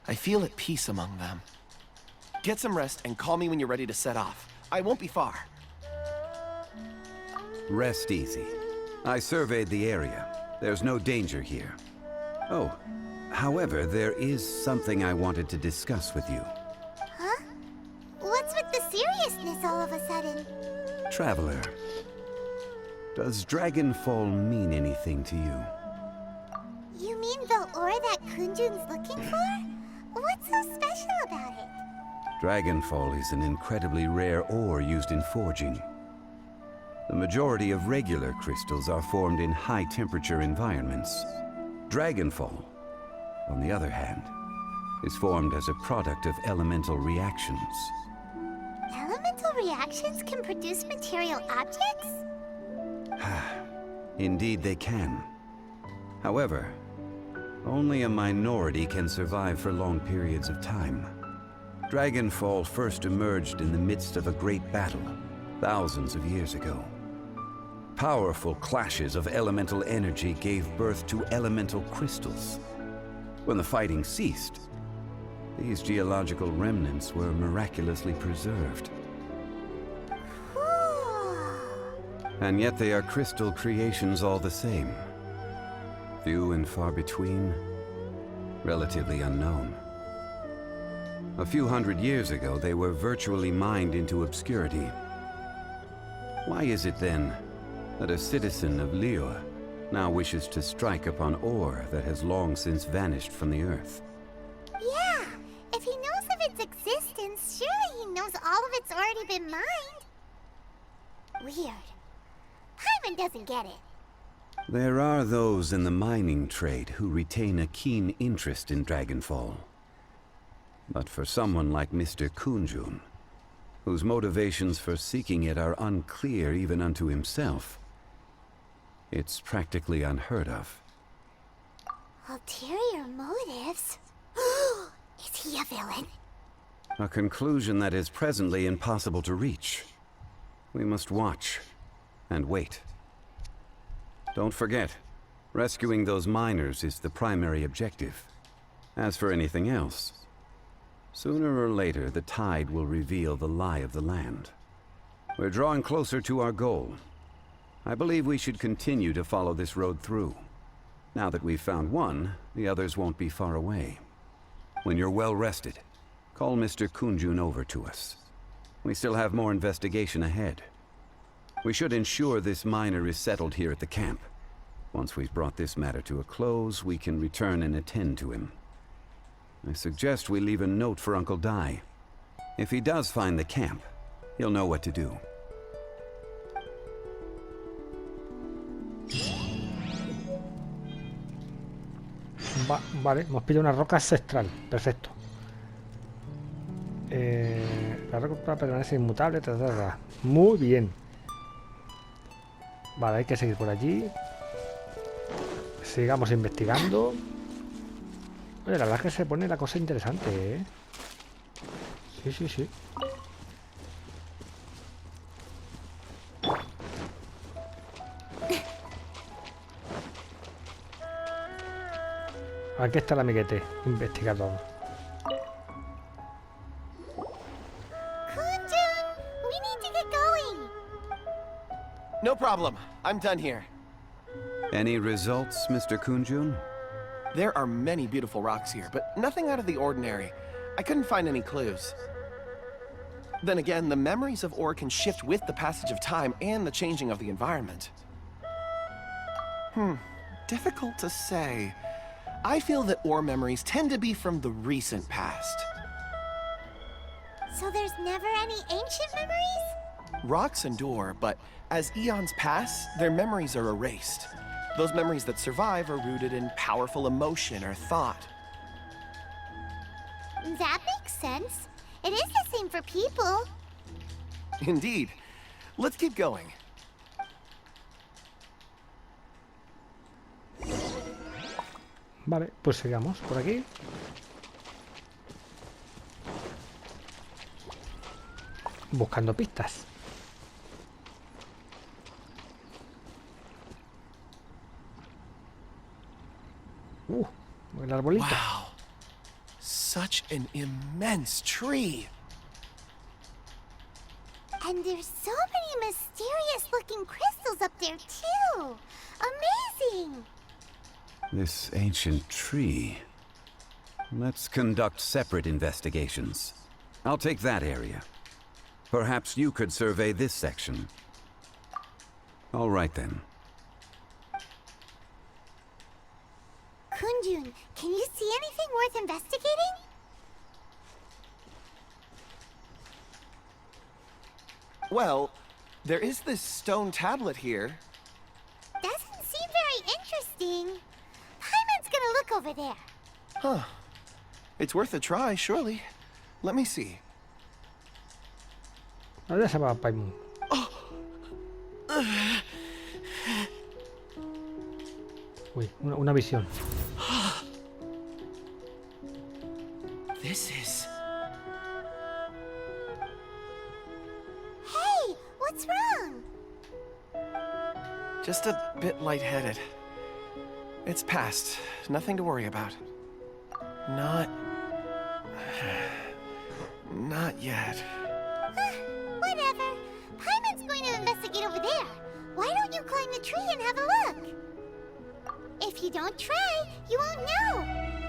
I feel at peace among them. Get some rest and call me when you're ready to set off. I won't be far. Rest easy. I surveyed the area. There's no danger here. Oh, however, there is something I wanted to discuss with you. Huh? What's with the seriousness all of a sudden? Traveler, does Dragonfall mean anything to you? You mean the ore that Kunjun's looking for? What's so special about it? Dragonfall is an incredibly rare ore used in forging. The majority of regular crystals are formed in high-temperature environments. Dragonfall, on the other hand, is formed as a product of elemental reactions. Elemental reactions can produce material objects? Indeed they can. However, only a minority can survive for long periods of time. Dragonfall first emerged in the midst of a great battle, thousands of years ago. Powerful clashes of elemental energy gave birth to elemental crystals. When the fighting ceased, these geological remnants were miraculously preserved. And yet they are crystal creations all the same. Few and far between, relatively unknown. A few hundred years ago, they were virtually mined into obscurity. Why is it then that a citizen of Liyue now wishes to strike upon ore that has long since vanished from the earth? Yeah, if he knows of its existence, surely he knows all of it's already been mined. Weird. Paimon doesn't get it. There are those in the mining trade who retain a keen interest in Dragonfall. But for someone like Mr. Kunjun, whose motivations for seeking it are unclear even unto himself, it's practically unheard of. Ulterior motives? Is he a villain? A conclusion that is presently impossible to reach. We must watch and wait. Don't forget, rescuing those miners is the primary objective. As for anything else, sooner or later the tide will reveal the lie of the land. We're drawing closer to our goal. I believe we should continue to follow this road through. Now that we've found one, the others won't be far away. When you're well rested, call Mr. Kunjun over to us. We still have more investigation ahead. We should ensure this miner is settled here at the camp. Once we've brought this matter to a close, we can return and attend to him. I suggest we leave a note for Uncle Dai. If he does find the camp, he'll know what to do. Vale, hemos pillado una roca ancestral. Perfecto. La roca permanece inmutable. Muy bien. Vale, hay que seguir por allí. Sigamos investigando. Oye, la verdad es que se pone la cosa interesante, ¿eh? Sí, sí, sí. Aquí está el amiguete, investigador. get going. No problem. I'm done here. Any results, Mr. Kunjun? There are many beautiful rocks here, but nothing out of the ordinary. I couldn't find any clues. Then again, the memories of ore can shift with the passage of time and the changing of the environment. Difficult to say. I feel that ore memories tend to be from the recent past. So there's never any ancient memories? Rocks endure, but as eons pass, their memories are erased. Those memories that survive are rooted in powerful emotion or thought. That makes sense. It is the same for people. Indeed. Let's keep going. Vale, pues sigamos por aquí. Buscando pistas. El arbolito. Wow. Such an immense tree. And there's so many mysterious-looking crystals up there, too. Amazing! This ancient tree. Let's conduct separate investigations. I'll take that area. Perhaps you could survey this section. All right then. Kunjun, can you see anything worth investigating? Well, there is this stone tablet here. Doesn't seem very interesting. Paimon's gonna look over there. Huh. It's worth a try, surely. Let me see. ¿Dónde se va Paimon? Uy, una visión. This is... Hey, what's wrong? just a bit lightheaded. It's past. Nothing to worry about. Not yet. Whatever. Paimon's going to investigate over there. Why don't you climb the tree and have a look? If you don't try, you won't know.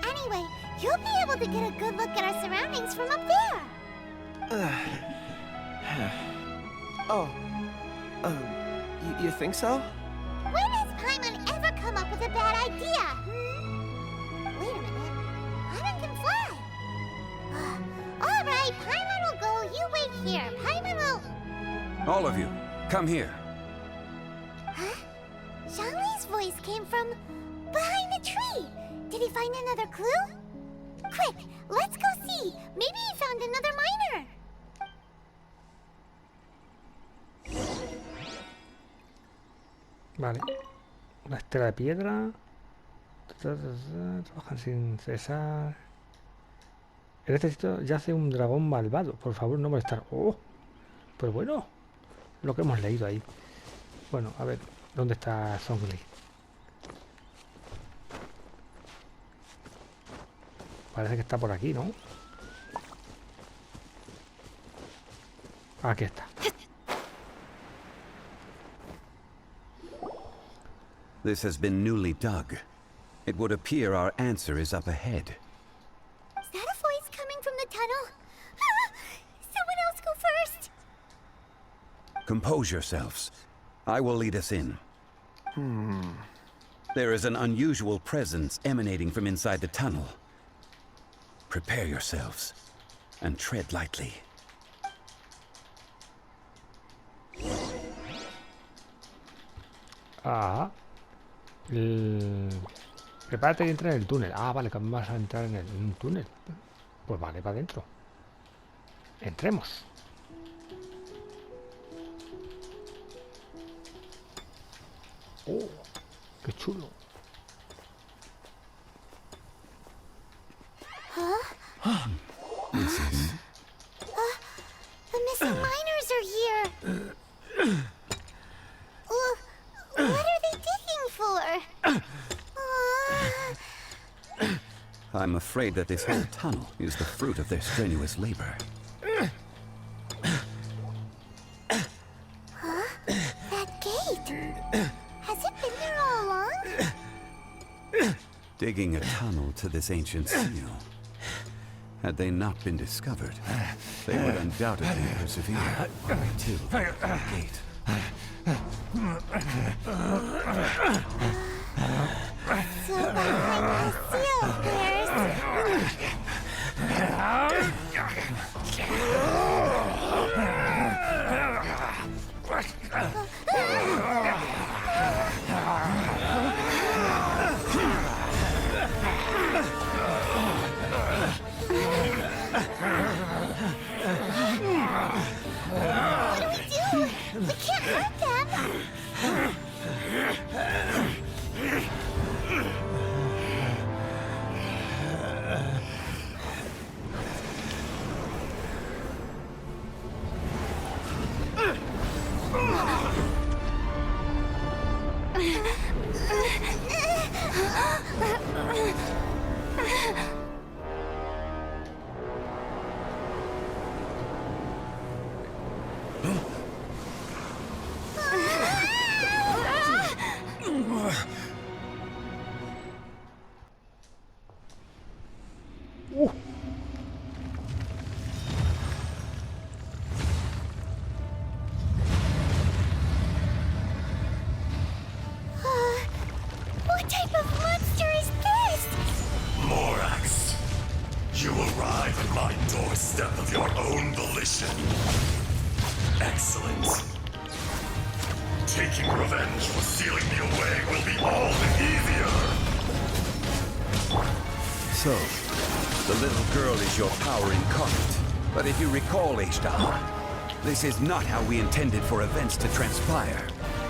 Anyway, you'll be able to get a good look at our surroundings from up there. You think so? When has Paimon ever come up with a bad idea? Wait a minute. Paimon can fly. All right, Paimon will go. You wait here. Paimon will... All of you, come here. Huh? Zhongli's voice came from behind the tree. Did he find another clue? Quick, let's go see. Maybe he found another miner. Vale. Una estela de piedra. Trabajan sin cesar. En este sitio yace un dragón malvado. Por favor, no molestar. ¡Oh! Pues bueno. Lo que hemos leído ahí. Bueno, a ver. ¿Dónde está Zhongli? Parece que está por aquí, ¿no? Aquí está. This has been newly dug. It would appear our answer is up ahead. Is that a voice coming from the tunnel? Someone else go first. Compose yourselves. I will lead us in. There is an unusual presence emanating from inside the tunnel. Prepare yourselves and tread lightly. Ah. Prepárate y entra en el túnel. Ah, vale, que vas a entrar en un túnel. Pues vale, para adentro. Entremos. Oh, qué chulo. The missing miners are here. What are they digging for? I'm afraid that this whole tunnel is the fruit of their strenuous labor. Digging a tunnel to this ancient seal. Had they not been discovered, they would undoubtedly persevere until the gate. So behind the seal, What do we do? We can't hurt them. What type of monster is this? Morax, you arrive at my doorstep of your own volition. Excellent. Taking revenge for sealing me away will be all the easier. So, the little girl is your power incarnate. But if you recall, H-Star, this is not how we intended for events to transpire.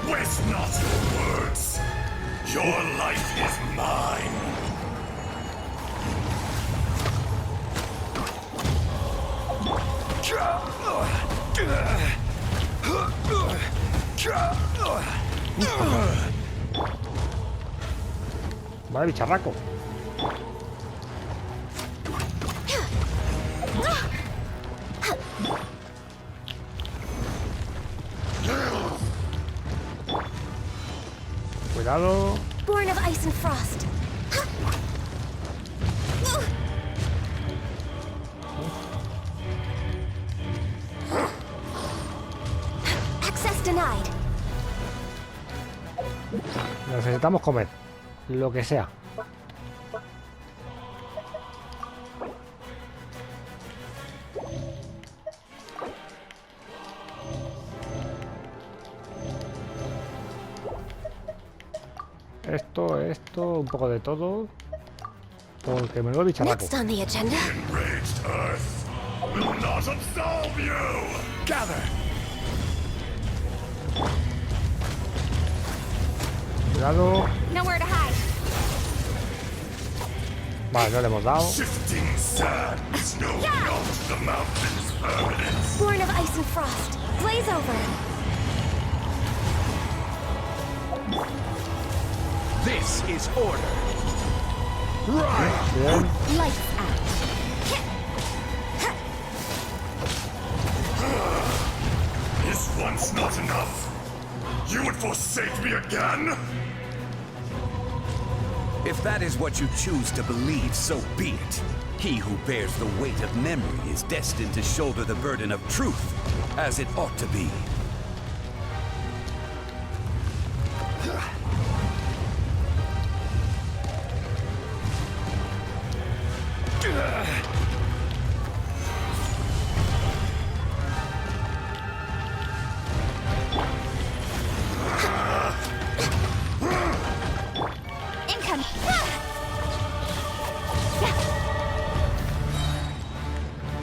Waste not your words. Your life is mine. Vale, bicharraco. Cuidado. Born of ice and frost. Access denied. Necesitamos comer. Lo que sea. Esto, un poco de todo. Porque me lo he bicharraco. Next on the agenda. Enraged Earth will not absolve you. Gather. Cuidado. Nowhere to hide. Vale, no le hemos dado. Shifting sands know not the mountain's permanence. Born of ice and frost. Blaze over. This is order. Right. Bien. Lights out. Is once not enough? You would forsake me again? If that is what you choose to believe, so be it. He who bears the weight of memory is destined to shoulder the burden of truth, as it ought to be. Income.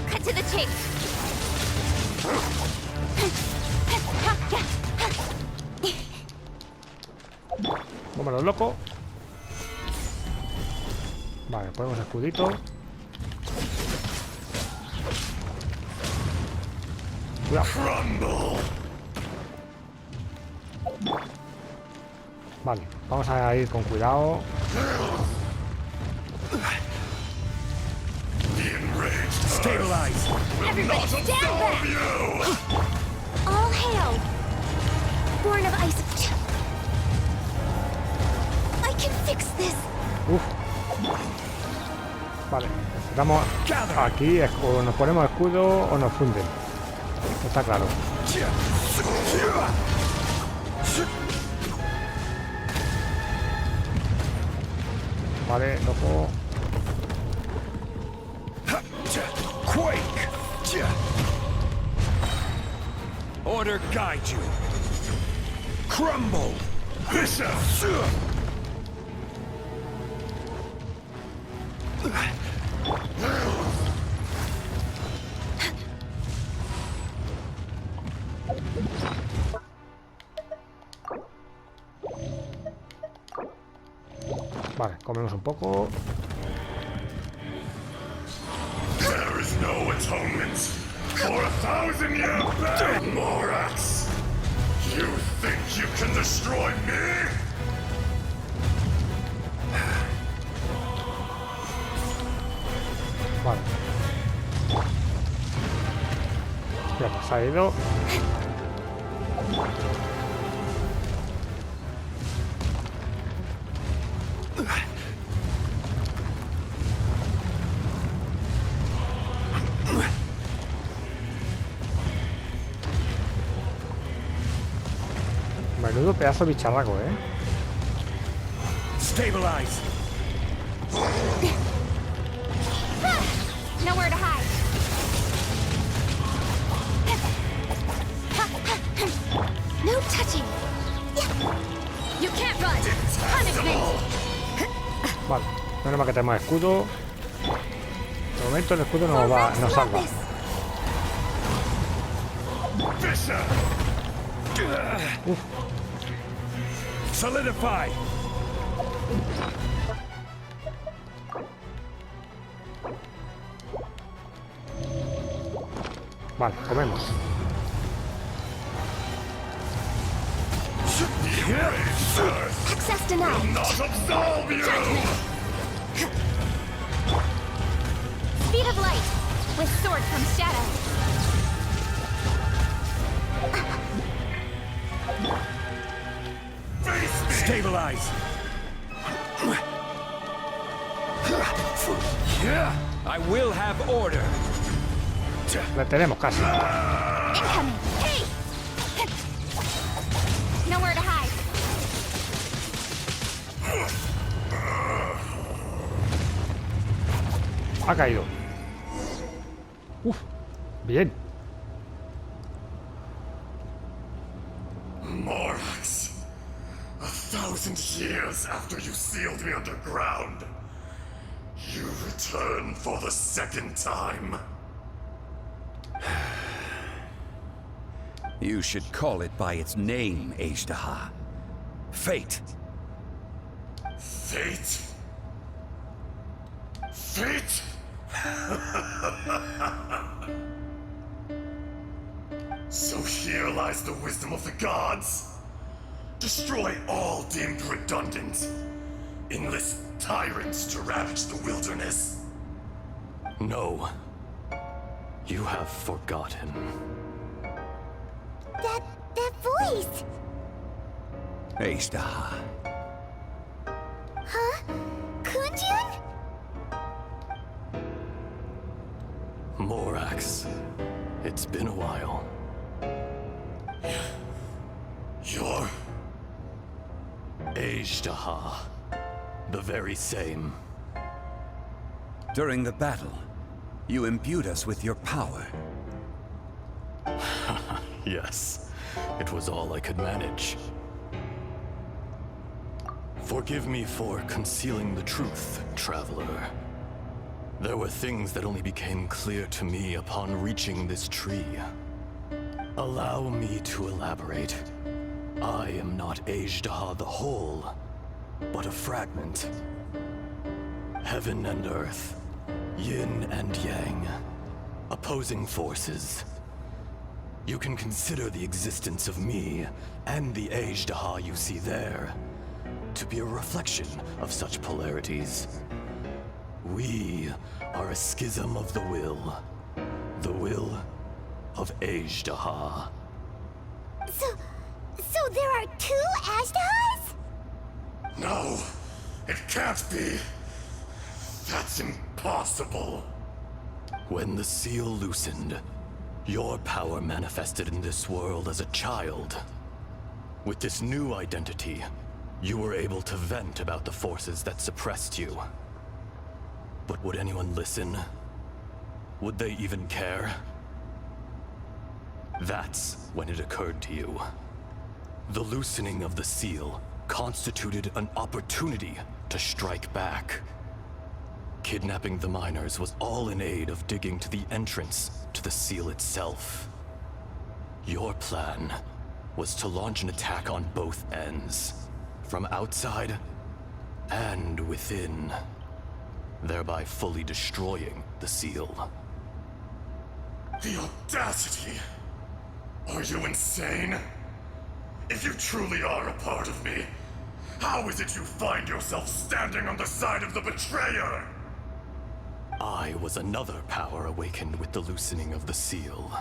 Cut to the chase. Vámonos, loco. Vale, ponemos escudito. Cuidado. Vale, vamos a ir con cuidado. Stabilize. Everybody stand back. All hail. Born of ice. I can fix this. Uf, Estamos aquí, o nos ponemos escudo o nos funden. Está claro. Vale, loco. Quake! Order guide you. Crumble! Vale, comemos un poco. There is no atonement for 1,000 years back, Morax. You think you can destroy me? Vale. Ya pues, ha ido. Menudo pedazo de bicharraco, Stabilize. Nowhere to hide. No touching. You can't run. Punishment. Vale, menos mal que tenemos escudo. De momento el escudo nos salva. Uf. Solidify. Vale, comemos. Access denied. Not absolve you! Speed of light. With sword from shadow. Stabilize. I will have order. La tenemos casi. Incoming. Hey! Nowhere to hide. Ha caído. Uf, bien. Morax, 1,000 years after you sealed me underground, you return for the second time. You should call it by its name, Azhdaha. Fate. Fate? Fate? So here lies the wisdom of the gods. Destroy all deemed redundant. Enlist tyrants to ravage the wilderness. No. You have forgotten. That voice. Azhdaha. Huh? Kunjun? Morax. It's been a while. You're... Azhdaha. The very same. During the battle, you imbued us with your power. Yes. It was all I could manage. Forgive me for concealing the truth, traveler. There were things that only became clear to me upon reaching this tree. Allow me to elaborate. I am not Azhdaha the whole, but a fragment. Heaven and earth, yin and yang, opposing forces. You can consider the existence of me and the Azhdaha you see there to be a reflection of such polarities. We are a schism of the will of Azhdaha. So there are two Azhdahas? No, it can't be. That's impossible. When the seal loosened, your power manifested in this world as a child. With this new identity, you were able to vent about the forces that suppressed you. But would anyone listen? Would they even care? That's when it occurred to you. The loosening of the seal constituted an opportunity to strike back. Kidnapping the miners was all in aid of digging to the entrance to the seal itself. Your plan was to launch an attack on both ends, from outside and within, thereby fully destroying the seal. The audacity! Are you insane? If you truly are a part of me, how is it you find yourself standing on the side of the betrayer? I was another power awakened with the loosening of the seal.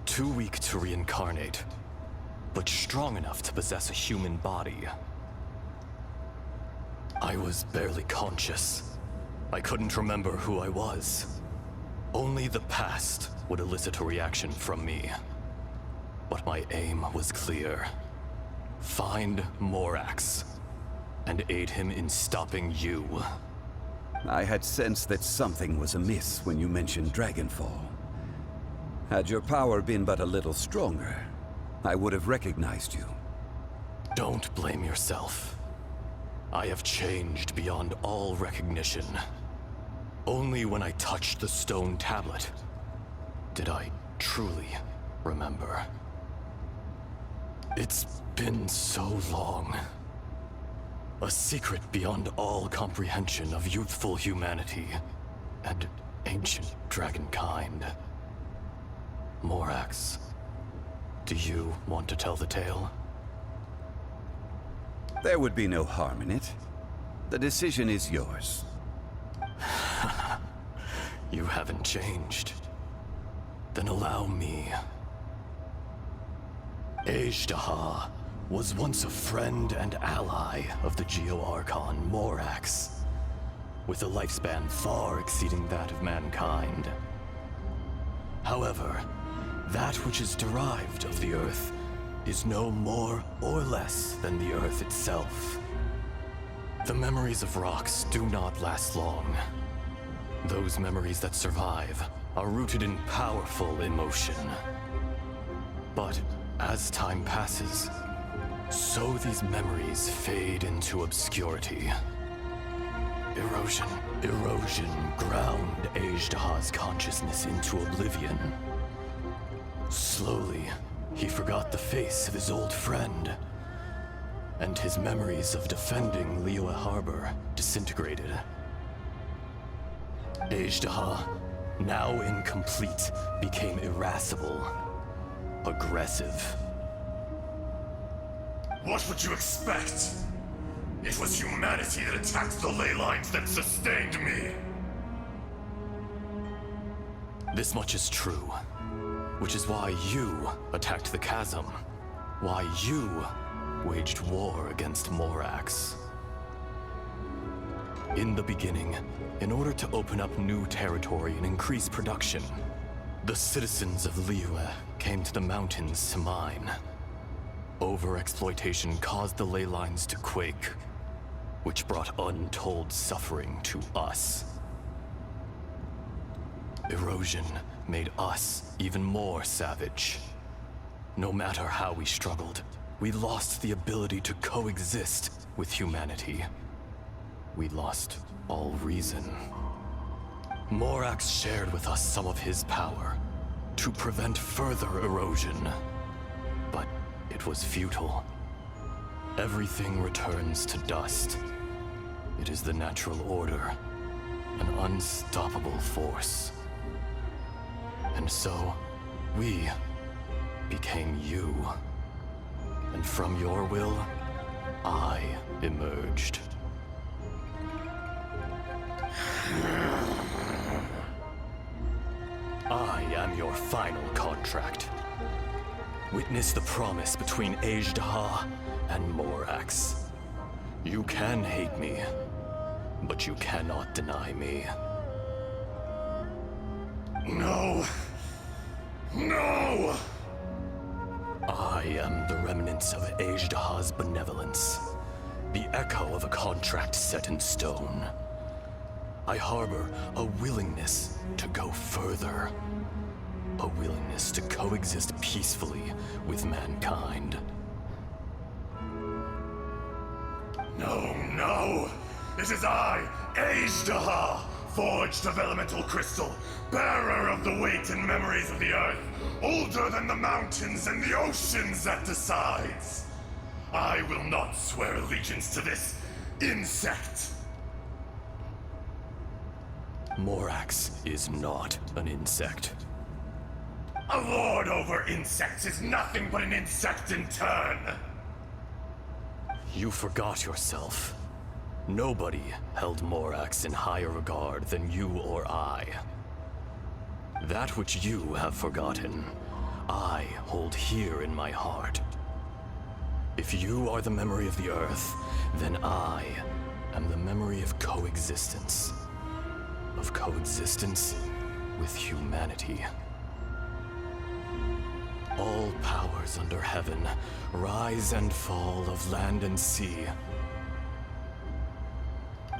Too weak to reincarnate, but strong enough to possess a human body. I was barely conscious. I couldn't remember who I was. Only the past would elicit a reaction from me. But my aim was clear. Find Morax, and aid him in stopping you. I had sensed that something was amiss when you mentioned Dragonfall. Had your power been but a little stronger, I would have recognized you. Don't blame yourself. I have changed beyond all recognition. Only when I touched the stone tablet did I truly remember. It's been so long. A secret beyond all comprehension of youthful humanity and ancient dragonkind. Morax, do you want to tell the tale? There would be no harm in it. The decision is yours. You haven't changed. Then allow me. Azhdaha was once a friend and ally of the Geo-Archon Morax, with a lifespan far exceeding that of mankind. However, that which is derived of the Earth is no more or less than the Earth itself. The memories of rocks do not last long. Those memories that survive are rooted in powerful emotion. But as time passes, so these memories fade into obscurity. Erosion ground Azhdaha's consciousness into oblivion. Slowly, he forgot the face of his old friend, and his memories of defending Liyue Harbor disintegrated. Azhdaha, now incomplete, became irascible, aggressive. What would you expect? It was humanity that attacked the ley lines that sustained me. This much is true, which is why you attacked the chasm, why you waged war against Morax. In the beginning, in order to open up new territory and increase production, the citizens of Liyue came to the mountains to mine. Overexploitation caused the ley lines to quake, which brought untold suffering to us. Erosion made us even more savage. No matter how we struggled, we lost the ability to coexist with humanity. We lost all reason. Morax shared with us some of his power to prevent further erosion, but it was futile. Everything returns to dust. It is the natural order, an unstoppable force. And so, we became you. And from your will, I emerged. I am your final contract. Witness the promise between Azhdaha and Morax. You can hate me, but you cannot deny me. No. No! I am the remnants of Ajdaha's benevolence, the echo of a contract set in stone. I harbor a willingness to go further, a willingness to coexist peacefully with mankind. No, no! It is I, Ajdaha, forged of elemental crystal, bearer of the weight and memories of the earth, older than the mountains and the oceans that decides. I will not swear allegiance to this insect. Morax is not an insect. A lord over insects is nothing but an insect in turn. You forgot yourself. Nobody held Morax in higher regard than you or I. That which you have forgotten, I hold here in my heart. If you are the memory of the Earth, then I am the memory of coexistence. Of coexistence with humanity. All powers under heaven, rise and fall of land and sea.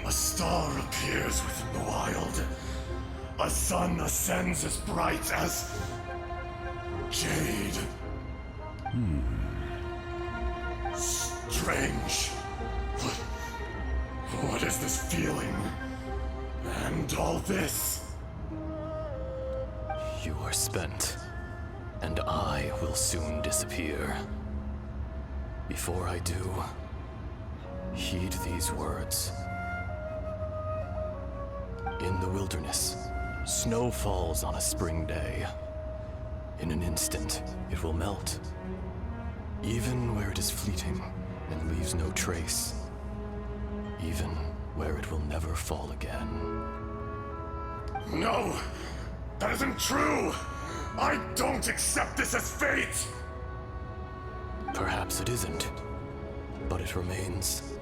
A star appears within the wild. A sun ascends as bright as jade. Strange. What is this feeling? And all this? You are spent, and I will soon disappear. Before I do, heed these words. In the wilderness, snow falls on a spring day. In an instant, it will melt. Even where it is fleeting and leaves no trace. Even where it will never fall again. No! That isn't true! I don't accept this as fate! Perhaps it isn't, but it remains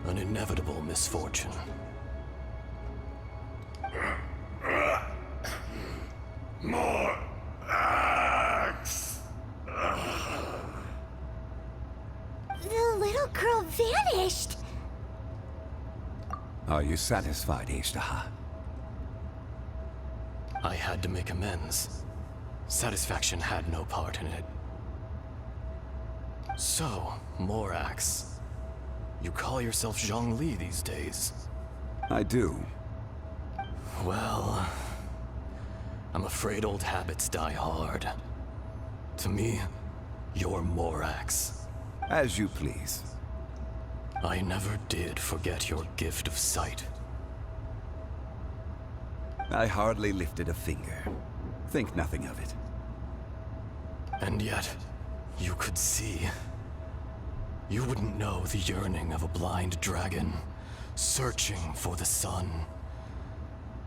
an inevitable misfortune. More axe! The little girl vanished! Are you satisfied, Ajdaha? I had to make amends. Satisfaction had no part in it. So, Morax, you call yourself Zhongli these days? I do. Well, I'm afraid old habits die hard. To me, you're Morax. As you please. I never did forget your gift of sight. I hardly lifted a finger. Think nothing of it. And yet, you could see. You wouldn't know the yearning of a blind dragon, searching for the sun.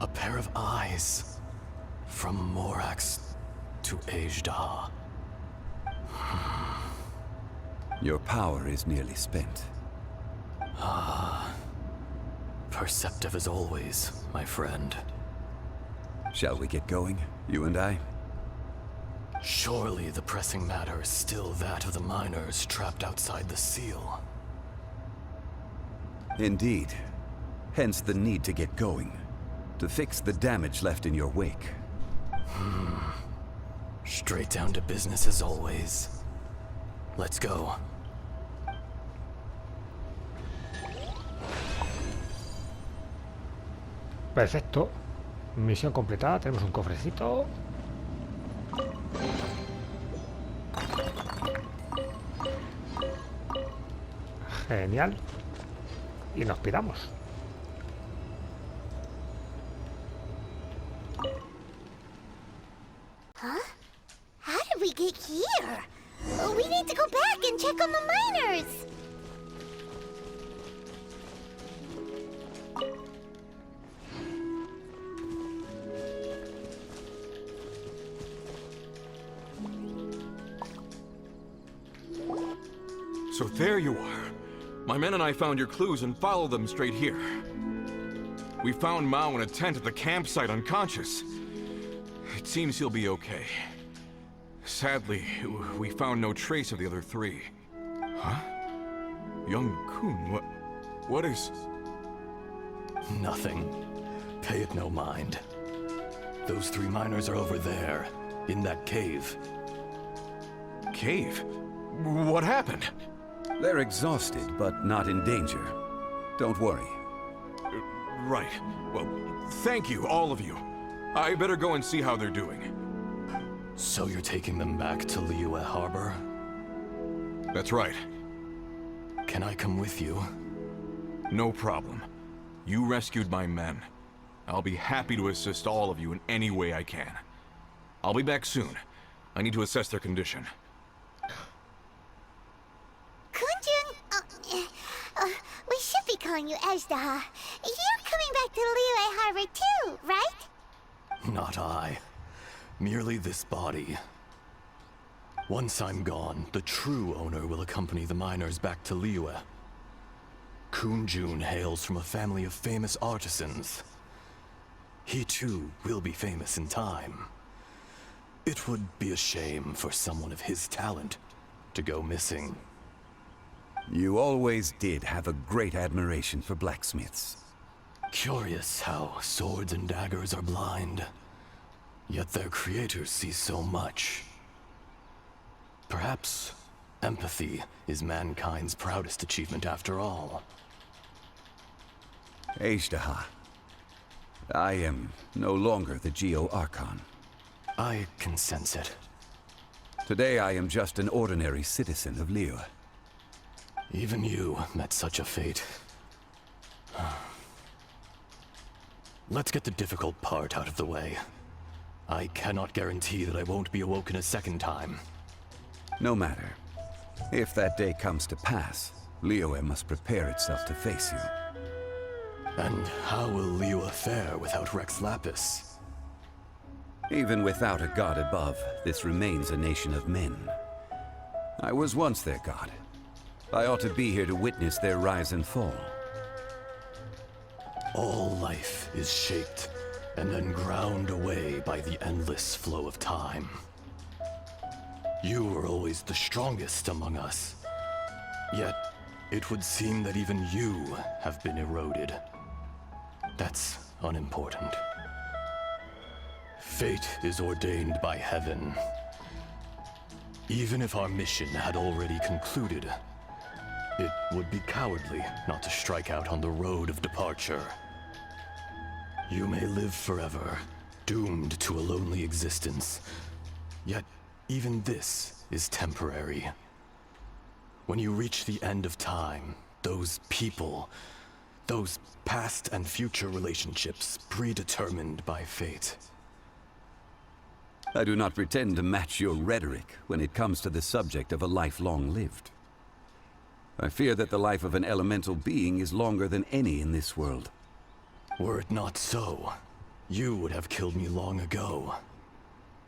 A pair of eyes, from Morax to Ajdaha. Your power is nearly spent. Ah, perceptive as always, my friend. Shall we get going, you and I? Surely the pressing matter is still that of the miners trapped outside the seal. Indeed. Hence the need to get going. To fix the damage left in your wake. Straight down to business as always. Let's go. Perfecto. Misión completada. Tenemos un cofrecito. Genial. Y nos piramos. Huh? How did we get here? We need to go back and check on the miners! So there you are. My men and I found your clues and followed them straight here. We found Mao in a tent at the campsite unconscious. It seems he'll be okay. Sadly, we found no trace of the other three. Huh? Young Kun, what is... Nothing. Pay it no mind. Those 3 miners are over there, in that cave. Cave? What happened? They're exhausted, but not in danger. Don't worry. Right. Well, thank you, all of you. I better go and see how they're doing. So you're taking them back to Liyue Harbor? That's right. Can I come with you? No problem. You rescued my men. I'll be happy to assist all of you in any way I can. I'll be back soon. I need to assess their condition. Kunjun, we should be calling you Ezdaha. You're coming back to Liyue Harbor too, right? Not I. Merely this body. Once I'm gone, the true owner will accompany the miners back to Liyue. Kunjun hails from a family of famous artisans. He too will be famous in time. It would be a shame for someone of his talent to go missing. You always did have a great admiration for blacksmiths. Curious how swords and daggers are blind, yet their creators see so much. Perhaps empathy is mankind's proudest achievement after all. Ezdaha, I am no longer the Geo-Archon. I can sense it. Today I am just an ordinary citizen of Liyue. Even you met such a fate. Let's get the difficult part out of the way. I cannot guarantee that I won't be awoken a second time. No matter. If that day comes to pass, Liyue must prepare itself to face you. And how will Liyue fare without Rex Lapis? Even without a god above, this remains a nation of men. I was once their god. I ought to be here to witness their rise and fall. All life is shaped and then ground away by the endless flow of time. You were always the strongest among us. Yet, it would seem that even you have been eroded. That's unimportant. Fate is ordained by heaven. Even if our mission had already concluded, it would be cowardly not to strike out on the road of departure. You may live forever, doomed to a lonely existence. Yet, even this is temporary. When you reach the end of time, those people, those past and future relationships predetermined by fate. I do not pretend to match your rhetoric when it comes to the subject of a life long lived. I fear that the life of an elemental being is longer than any in this world. Were it not so, you would have killed me long ago,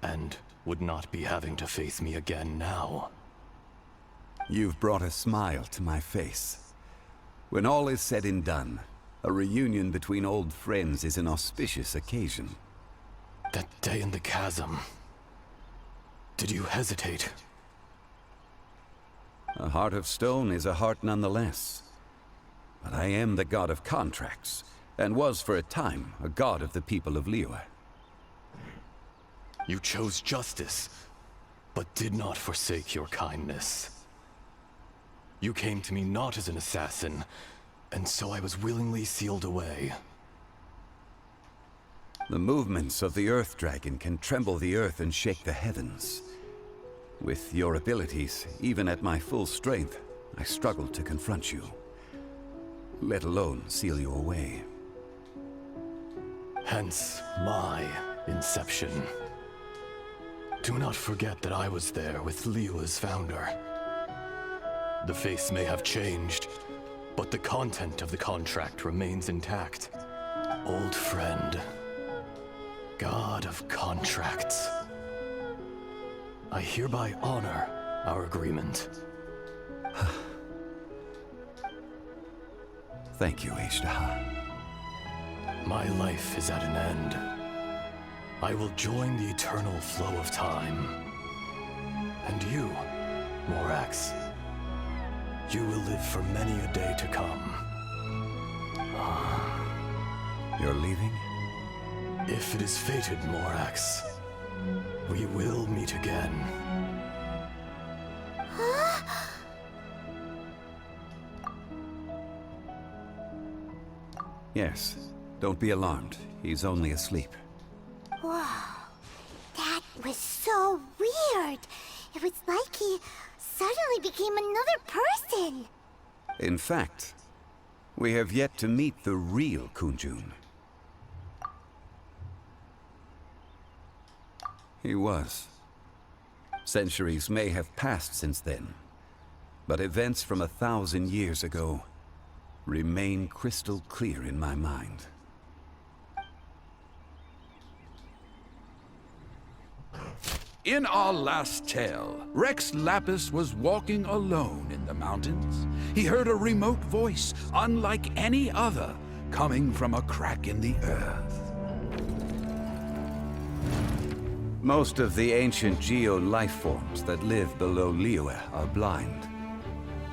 and would not be having to face me again now. You've brought a smile to my face. When all is said and done, a reunion between old friends is an auspicious occasion. That day in the chasm, did you hesitate? A heart of stone is a heart nonetheless. But I am the god of contracts, and was for a time a god of the people of Liyue. You chose justice, but did not forsake your kindness. You came to me not as an assassin, and so I was willingly sealed away. The movements of the Earth Dragon can tremble the earth and shake the heavens. With your abilities, even at my full strength, I struggled to confront you, let alone seal you away. Hence my inception. Do not forget that I was there with Liyue's founder. The face may have changed, but the content of the contract remains intact. Old friend, god of contracts. I hereby honor our agreement. Thank you, Ezdaha. My life is at an end. I will join the eternal flow of time. And you, Morax, you will live for many a day to come. You're leaving? If it is fated, Morax, we will meet again. Yes. Don't be alarmed. He's only asleep. Whoa. That was so weird. It was like he suddenly became another person. In fact, we have yet to meet the real Kunjun. He was. Centuries may have passed since then, but events from 1,000 years ago remain crystal clear in my mind. In our last tale, Rex Lapis was walking alone in the mountains. He heard a remote voice, unlike any other, coming from a crack in the earth. Most of the ancient geo-life forms that live below Liyue are blind,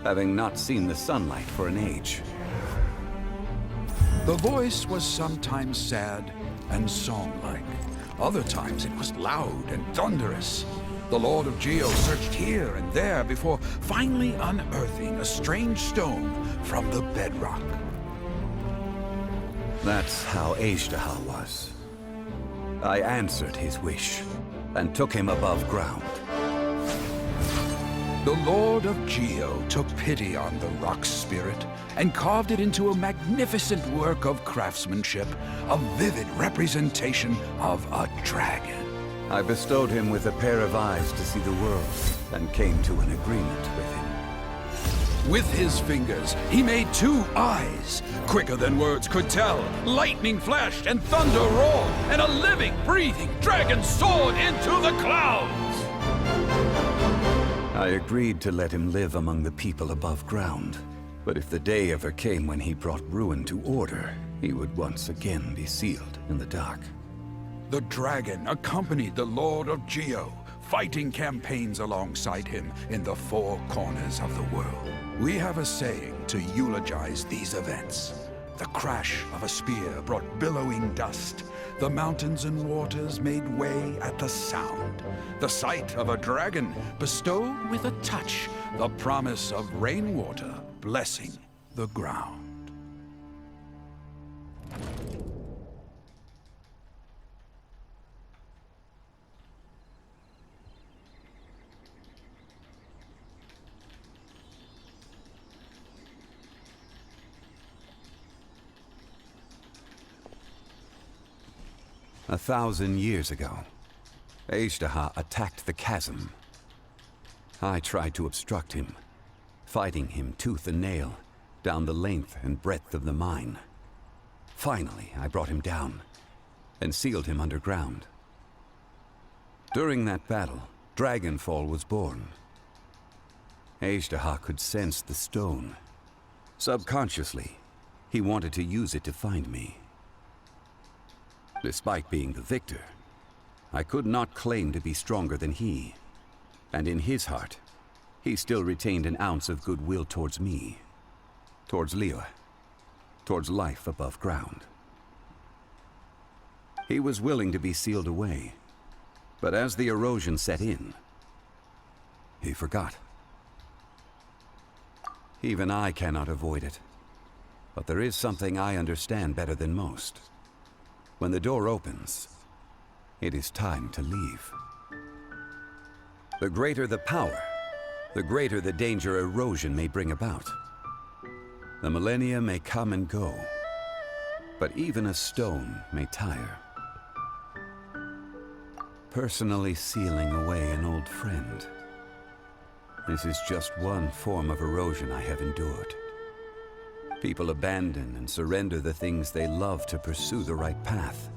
having not seen the sunlight for an age. The voice was sometimes sad and song-like. Other times it was loud and thunderous. The Lord of Geo searched here and there before finally unearthing a strange stone from the bedrock. That's how Azhdaha was. I answered his wish and took him above ground. The Lord of Geo took pity on the rock spirit and carved it into a magnificent work of craftsmanship, a vivid representation of a dragon. I bestowed him with a pair of eyes to see the world and came to an agreement with him. With his fingers, he made 2 eyes. Quicker than words could tell, lightning flashed and thunder roared, and a living, breathing dragon soared into the clouds! I agreed to let him live among the people above ground. But if the day ever came when he brought ruin to order, he would once again be sealed in the dark. The dragon accompanied the Lord of Geo, fighting campaigns alongside him in the 4 corners of the world. We have a saying to eulogize these events. The crash of a spear brought billowing dust. The mountains and waters made way at the sound. The sight of a dragon bestowed with a touch the promise of rainwater blessing the ground. A 1,000 years ago, Azhdaha attacked the chasm. I tried to obstruct him, fighting him tooth and nail down the length and breadth of the mine. Finally, I brought him down and sealed him underground. During that battle, Dragonfall was born. Azhdaha could sense the stone. Subconsciously, he wanted to use it to find me. Despite being the victor, I could not claim to be stronger than he. And in his heart, he still retained an ounce of goodwill towards me, towards Liyue, towards life above ground. He was willing to be sealed away, but as the erosion set in, he forgot. Even I cannot avoid it, but there is something I understand better than most. When the door opens, it is time to leave. The greater the power, the greater the danger erosion may bring about. The millennia may come and go, but even a stone may tire. Personally sealing away an old friend. This is just one form of erosion I have endured. People abandon and surrender the things they love to pursue the right path.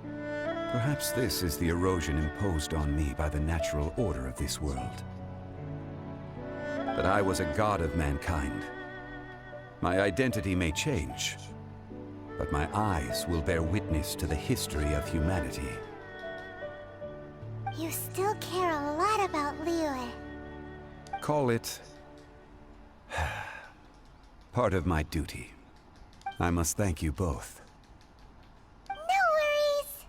Perhaps this is the erosion imposed on me by the natural order of this world. But I was a god of mankind. My identity may change, but my eyes will bear witness to the history of humanity. You still care a lot about Liyue. Call it part of my duty. I must thank you both. No worries.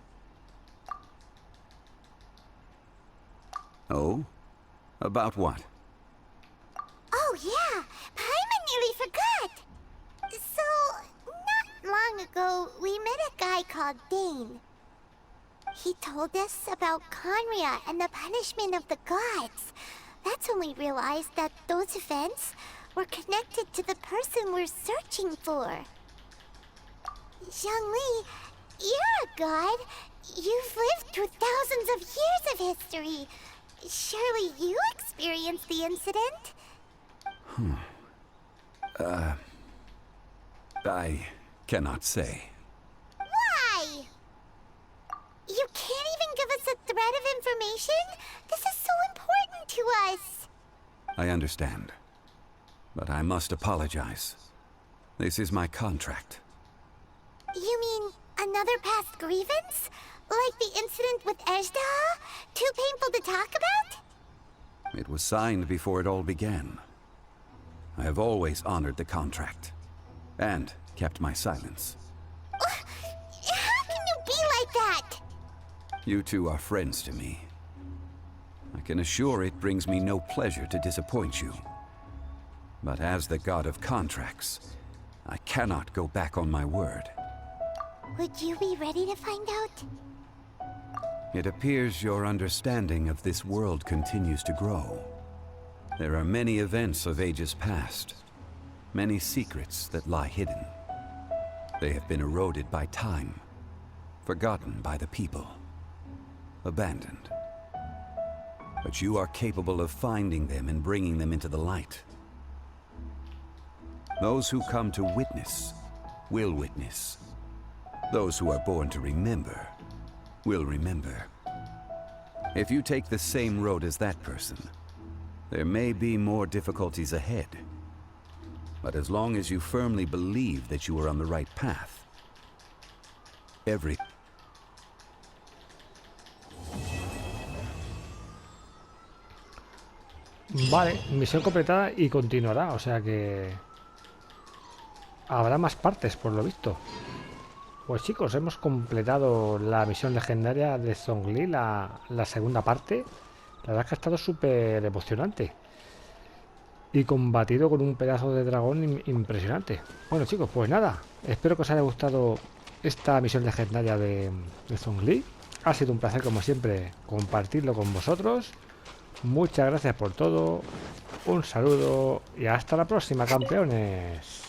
Oh? About what? Oh yeah, Paimon nearly forgot. So, not long ago, we met a guy called Dane. He told us about Conria and the punishment of the gods. That's when we realized that those events were connected to the person we're searching for. Zhongli, you're a god. You've lived through thousands of years of history. Surely you experienced the incident? I cannot say. Why? You can't even give us a thread of information? This is so important to us. I understand. But I must apologize. This is my contract. You mean another past grievance? Like the incident with Ejdah? Too painful to talk about? It was signed before it all began. I have always honored the contract. And kept my silence. How can you be like that? You two are friends to me. I can assure it brings me no pleasure to disappoint you. But as the god of contracts, I cannot go back on my word. Would you be ready to find out? It appears your understanding of this world continues to grow. There are many events of ages past, many secrets that lie hidden. They have been eroded by time, forgotten by the people, abandoned. But you are capable of finding them and bringing them into the light. Those who come to witness will witness. Those who are born to remember will remember. If you take the same road as that person, there may be more difficulties ahead. But as long as you firmly believe that you are on the right path, Vale, misión completada y continuará, o sea que habrá más partes por lo visto. Pues chicos, hemos completado la misión legendaria de Zhongli, la segunda parte. La verdad es que ha estado súper emocionante. Y combatido con un pedazo de dragón impresionante. Bueno chicos, pues nada, espero que os haya gustado esta misión legendaria de Zhongli. Ha sido un placer como siempre compartirlo con vosotros. Muchas gracias por todo. Un saludo y hasta la próxima, campeones.